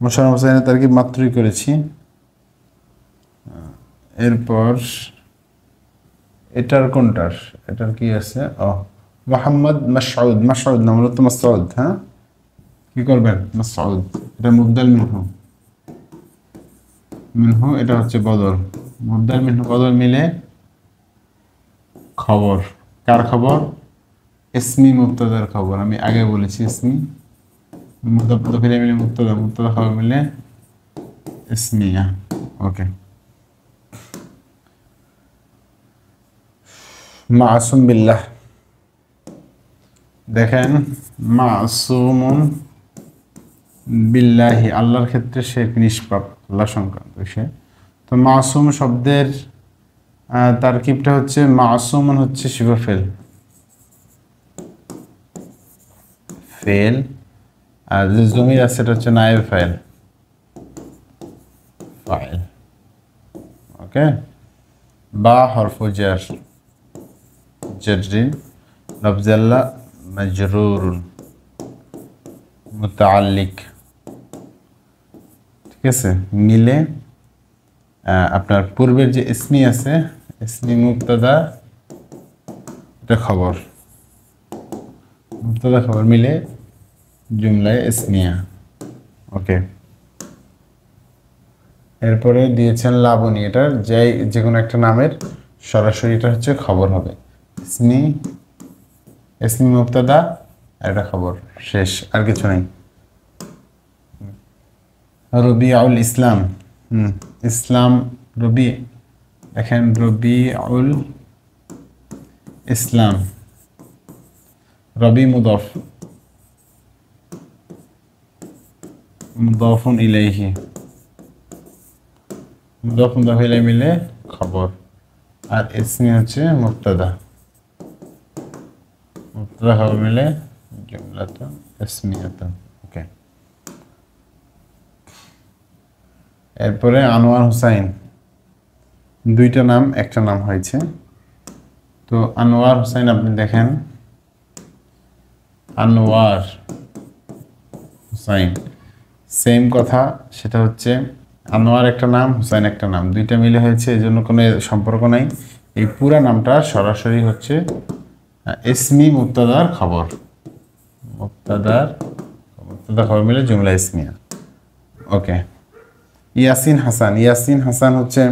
মোশাররফ হোসেনের তারকিব মাত্রই করেছি। এরপর এটার কোনটার, এটার কি আছে? মোহাম্মদ মাসউদ। মাসউদ না, মূলত মাসউদ। হ্যাঁ, কি করবেন? মাসউদ, এটা মুবদাল মিনহু। মিনহু এটা হচ্ছে বদল, মুবদাল মিনহু বদল মিলে খবর। কার খবর? ইসমি মুবতাদার খবর। আমি আগে বলেছি ইসমি মুবতাদা মিলে মুবতাদা, মুবতাদা খবর মিলে ইসমিয়া। ওকে, মাসুম বিল্লাহ। দেখেন মাসুমুন বিল্লাহি, আল্লাহর ক্ষেত্রে সে নিষ্পাপ, আল্লাহ সংক্রান্ত সে। তো মাসুম শব্দের তারকিবটা হচ্ছে, মাসুমুন হচ্ছে শিফা ফেল, আর যে জমির আছে সেটা হচ্ছে নায়েব ফাইল। ওকে, বা হরফু জার, জাররি, লফজাল্লা মাজরুরুন, মুতাআল্লিক, ঠিক আছে, মিলে আপনার পূর্বের যে ইসমি আছে, ইসমি মুবতাদা, এটা খবর, মুবতাদা খবর মিলে জুমলায় ইসমিয়া। ওকে, এরপরে দিয়েছেন লাবণী, এটার যে কোনো একটা নামের সরাসরি এটা হচ্ছে খবর হবে। ইসমি মুবতাদা আর এটা খবর, শেষ, আর কিছু নাই। রবিউল ইসলাম। ইসলাম রবি, দেখেন রবিউল ইসলাম, রবি মুদাফ, মুদাফুন ইলাইহি, মুদাফ মুদাফ ইলাইহি মিলে খবর, আর ইসমি হচ্ছে মুবতাদা, মুবতাদা খবর মিলে জুমলাতুন ইসমিয়াতুন। ওকে, এরপরে আনোয়ার হুসাইন, দুইটা নাম একটা নাম হয়েছে। তো আনোয়ার হুসাইন, আপনি দেখেন আনোয়ার হুসাইন, সেম কথা, সেটা হচ্ছে আনোয়ার একটা নাম, হুসাইন একটা নাম, দুইটা মিলে হয়েছে, এই জন্য কোনো সম্পর্ক নাই। এই পুরা নামটা সরাসরি হচ্ছে ইসমি মুবতাদার খবর, মুবতাদা খবর মিলে জুমলা ইসমিয়া। ওকে, ইয়াসিন হাসান। ইয়াসিন হাসান হচ্ছে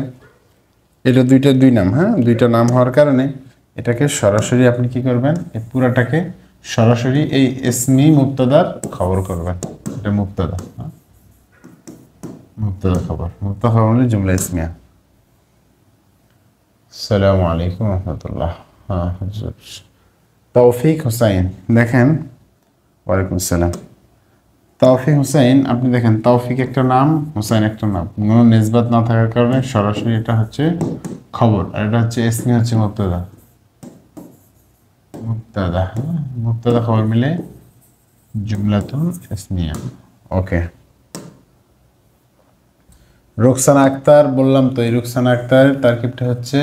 এটা দুইটা দুই নাম, হ্যাঁ, দুইটা নাম হওয়ার কারণে এটাকে সরাসরি আপনি কি করবেন, এই পুরাটাকে সরাসরি এই ইসমি মুবতাদার খবর করবেন। এটা মুবতাদা, হ্যাঁ? মুবতাদা খবর, মুবতাদা খবর মানে জুমলা ইসমিয়া। আসসালামু আলাইকুম রহমতুল্লাহ। হ্যাঁ হুজুর। তৌফিক হুসাইন, দেখেন। ওয়ালাইকুম আসসালাম। তৌফিক হুসাইন, আপনি দেখেন তৌফিক একটা নাম, হুসাইন একটা নাম, কোনো নিসবাত না থাকার কারণে সরাসরি এটা হচ্ছে খবর, আর এটা হচ্ছে ইসমি, হচ্ছে মুবতাদা। মুবতাদা, হ্যাঁ, মুবতাদা খবর মিলে জুমলাতুন ইসমিয়া। ওকে। রুকসানা আক্তার, বললাম তো এই রুকসানা আক্তারের তারকিবটা হচ্ছে,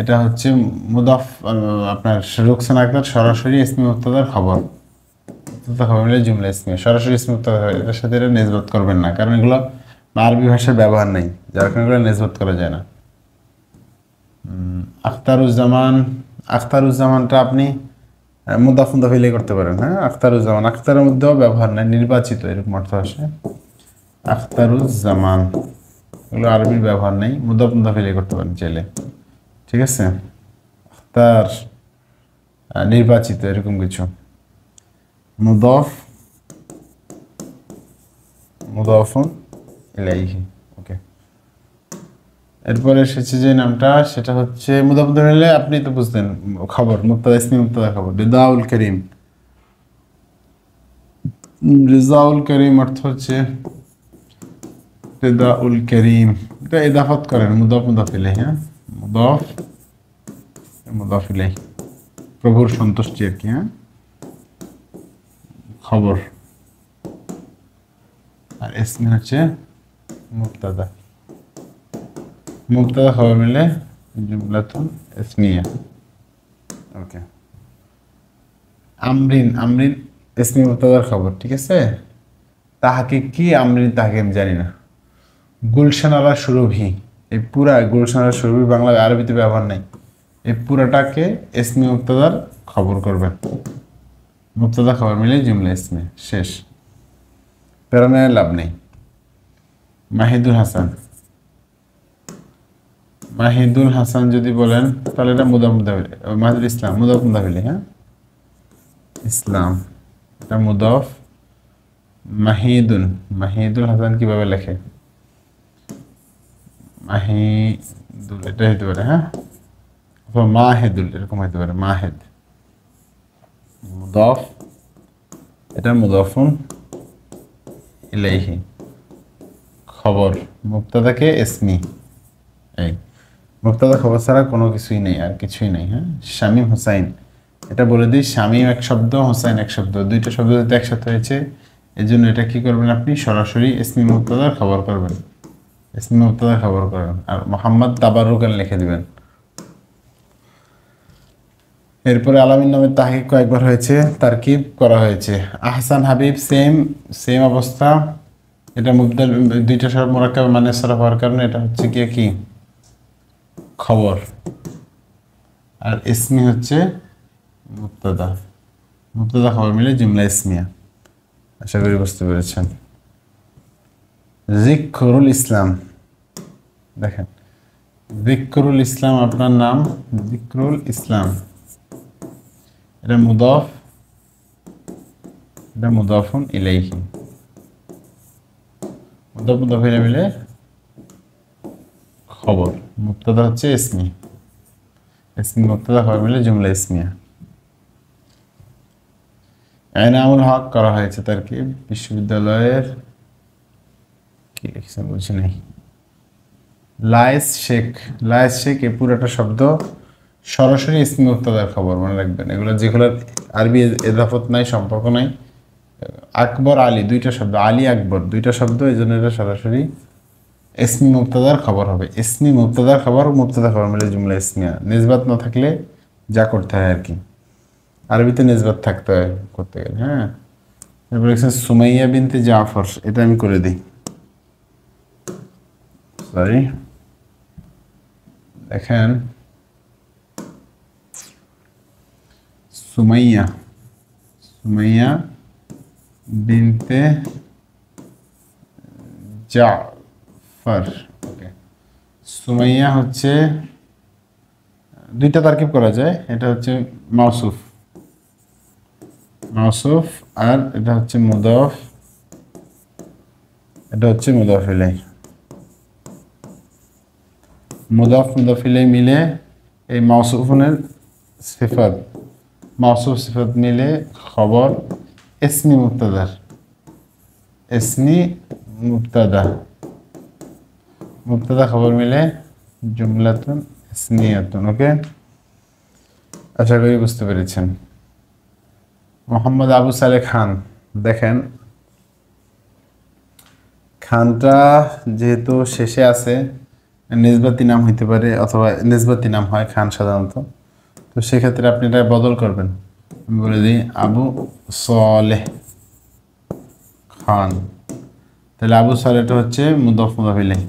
এটা হচ্ছে মুদাফ, আপনার রুকসানা আক্তার সরাসরি ইসমি মুবতাদার খবর, মুবতাদা খবর মিলে জুমলা ইসমিয়া, সরাসরি ইসমি মুবতাদা খবর, এটার সাথে এটা নিসবত করবেন না, কারণ এগুলো আরবি ভাষার ব্যবহার নেই, যার কারণে এগুলো নিসবত করা যায় না। আখতারুজ্জামান, আখতারুজ্জামানটা আপনি মুদাফ মুদাফ ইলাইহি করতে পারেন, হ্যাঁ। আখতারুজ্জামান, আখতারের মধ্যেও ব্যবহার নাই, নির্বাচিত এরকম অর্থ আসে। আখতারুজ্জামান, এগুলো আরবির ব্যবহার নেই, মুদাফ মুদাফ ইলাইহি করতে পারেন চাইলে, ঠিক আছে। আখতার নির্বাচিত, এরকম কিছু। মুদাফ, মুদাফুন ইলাইহি। ওকে। এরপরে এসেছে যে নামটা, সেটা হচ্ছে মুদাফ মুদাফ ইলাইহি, আপনি তো বুঝতেন, খবর, মুবতাদা ইসমি মুবতাদা খবর। রিজাউল করিম, রিজাউল করিম অর্থ হচ্ছে রিজাউল করিম, এটা ইদাফাত করেন মুদাফ মুদাফ ইলাইহি, হ্যাঁ, মুদাফ মুদাফ ইলাইহি, প্রভুর সন্তুষ্টি আর কি, হ্যাঁ, খবর। আর ইসমি হচ্ছে মুবতাদা, মুবতাদা খবর মিলে জুমলাতুন ইসমিয়া। ওকে। আমরিন, আমরিন ইসমি মুবতাদার খবর, ঠিক আছে। তাহাকে কি, আমরিন তাহাকে আমি জানি না। গুলশান আলা সুরভি, এই পুরা গুলশান আলা সুরভি বাংলা আরবিতে ব্যবহার নাই, এই পুরাটাকে ইসমি মুবতাদার খবর করবেন, মুবতাদা খবর মিলে জুমলা ইসমি, শেষ, প্রেরণায় লাভ নেই। মাহিদুল হাসান, মাহিদুল হাসান যদি বলেন তাহলে এটা মুদাফ মুদাফ ইলাইহি, মাহিদুল ইসলাম মুদাফ মুদাফ ইলাইহি, হ্যাঁ, ইসলাম এটা মুদাফ। মাহিদুল, মাহিদুল হাসান কিভাবে লেখে, মাহিদুল এটা হইতে পারে, হ্যাঁ, অথবা মাহেদুল এরকম হইতে পারে, মাহেদ মুদাফ, এটা মুদাফুন ইলাইহি, খবর, মুবতাদাকে ইসমি, এই মুবতাদা খবর ছাড়া কোনো কিছুই নেই, আর কিছুই নেই, হ্যাঁ। শামীম হুসাইন, এটা বলে দিই, শামীম এক শব্দ, হুসাইন এক শব্দ, দুইটা শব্দ যেহেতু একসাথে হয়েছে, এই জন্য এটা কি করবেন, আপনি সরাসরি ইসমি মুবতাদার খবর করবেন, ইসমি মুবতাদার খবর করবেন, আর মোহাম্মদ তাবারুকান লিখে দিবেন। এরপরে আলামিন নামের তাহকিক কয়েকবার হয়েছে, তারকিব করা হয়েছে। আহসান হাবিব, সেম সেম অবস্থা, এটা মুবদাল, দুইটা সব মোরাক্কাব মানে সরফ হওয়ার কারণে এটা হচ্ছে কি খবর, আর ইসমি হচ্ছে মুবতাদা, মুবতাদা খবর মিলে জুমলা ইসমিয়া। আশা করি বুঝতে পেরেছেন। জিকরুল ইসলাম, দেখেন জিকরুল ইসলাম আপনার নাম, জিকরুল ইসলাম, এটা মুদাফ, এটা মুদাফুন ইলাইহি, মুদাফ মুদাফ ইলাইহি মিলে খবর, মুবতাদা হচ্ছে ইসমি, ইসমি মুবতাদা খবর মিলে জুমলা ইসমিয়া। এনামুল হক করা হয়েছে তারকিব, বিশ্ববিদ্যালয়ের কি লিখছেন বুঝি নাই। লায়েস শেখ, লায়েস শেখ এই পুরোটা শব্দ সরাসরি ইসমি মুবতাদার খবর, মনে রাখবেন, এগুলো যেগুলোর আরবি এদাফত নাই, সম্পর্ক নাই। আকবর আলী, দুইটা শব্দ, আলী আকবর দুইটা শব্দ, এই জন্য এটা সরাসরি ইসমি মুবতাদার খবর হবে, ইসমি মুবতাদার খবর, মুবতাদা খবর মিলে জুমলা ইসমিয়া। নিসবাত না থাকলে যা করতে হয় আর কি, আরবিতে নিসবাত থাকতে হয় করতে গেলে, হ্যাঁ। এরপর লিখছেন সুমাইয়া বিনতে জাফর, এটা আমি করে দিই, সরি, দেখেন সুমাইয়া, সুমাইয়া বিনতে জাফর, ওকে, সুমাইয়া হচ্ছে দুইটা তারকিব করা যায়, এটা হচ্ছে মাউসুফ, মাউসুফ, আর এটা হচ্ছে মুদাফ, এটা হচ্ছে মুদাফ ইলাইহি। মুদাফ মুদাফ ইলাইহি মিলে এই মাউসুফের সিফাত, মাউসুফ সিফাত মিলে খবর ইসমি মুবতাদার, ইসমি মুবতাদা, মুবতাদা খবর মিলে জুমলাতুন ইসমিয়াতুন। ওকে, আশা করি বুঝতে পেরেছেন। মোহাম্মদ আবু সালেহ খান, দেখেন খানটা যেহেতু শেষে আছে নিসবতি নাম হইতে পারে অথবা নিসবতি নাম হয় খান সাধারণত, তো সেক্ষেত্রে আপনি এটা বদল করবেন। আমি বলে দিই আবু সালেহ খান, তাহলে আবু সালেহটা হচ্ছে মুদাফ মুদাফ ইলাইহি,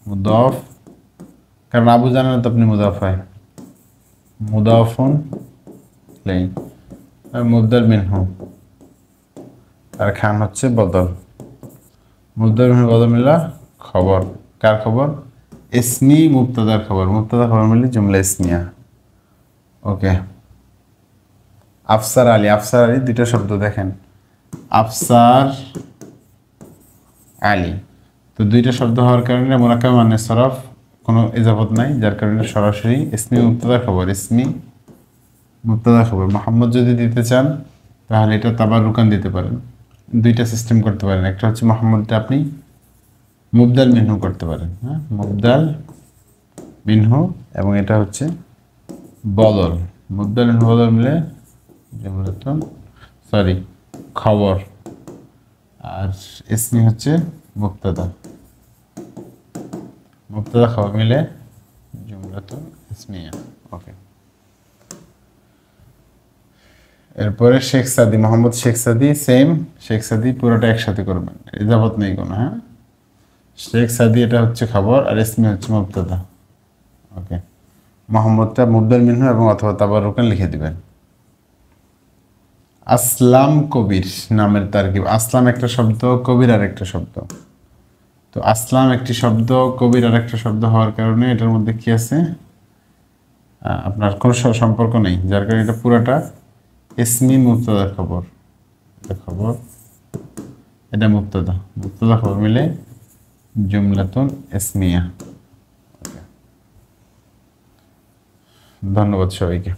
মুদাফ, কারণ আবু জানেন তো আপনি মুদাফ হয়, মুদাফুন ইলাইহি, আর মুবদাল মিনহু, আর খান হচ্ছে বদল, মুবদাল মিনহু বদল মিলা খবর, কার খবর? ইসমি মুবতাদার খবর, মুবতাদা খবর মিলে জুমলা ইসমিয়া। ওকে, আফসার আলী, আফসার আলী দুইটা শব্দ দেখেন, আফসার আলী, তো দুইটা শব্দ হওয়ার কারণে মুরাক্কাব মানে সরফ কোনো ইজাফত নাই, যার কারণে সরাসরি ইসমি মুবতাদা খবর, ইসমি মুবতাদা খবর। মোহাম্মদ যদি দিতে চান তাহলে এটা তাবাররুকান দিতে পারেন, দুইটা সিস্টেম করতে পারেন, একটা হচ্ছে মোহাম্মদটা আপনি মুবদাল মিনহু করতে পারেন, হ্যাঁ মুবদাল মিনহু, এবং এটা হচ্ছে বদল, মুবদাল মিনহু বদল মিলে জুমলাতুন, সরি খবর, আর ইসমি হচ্ছে মুবতাদা, মুবতাদা খবর মিলে জুমলাতুন ইসমিয়া। ওকে, এরপরে শেখ সাদি, মোহাম্মদ শেখ সাদি, সেম শেখ সাদি পুরোটা একসাথে করবেন, ইজাফত নেই কোনো, হ্যাঁ শেখ সাদি এটা হচ্ছে খবর আর ইসমি হচ্ছে মুবতাদা। ওকে, মোহাম্মদটা মুবদাল মিনহু এবং অথবা তাবাররুকান লিখে দিবেন। আসলাম কবির নামের তারকিব, আসলাম একটা শব্দ, কবির আর একটা শব্দ, তো আসলাম একটি শব্দ, কবির আর একটা শব্দ হওয়ার কারণে এটার মধ্যে কি আছে আপনার কোনো সম্পর্ক নেই, যার কারণে এটা পুরাটা ইসমি মুবতাদার খবর, এটা খবর, এটা মুবতাদা, মুবতাদা খবর মিলে জুমলাতুন ইসমিয়া। ধন্যবাদ সবাইকে।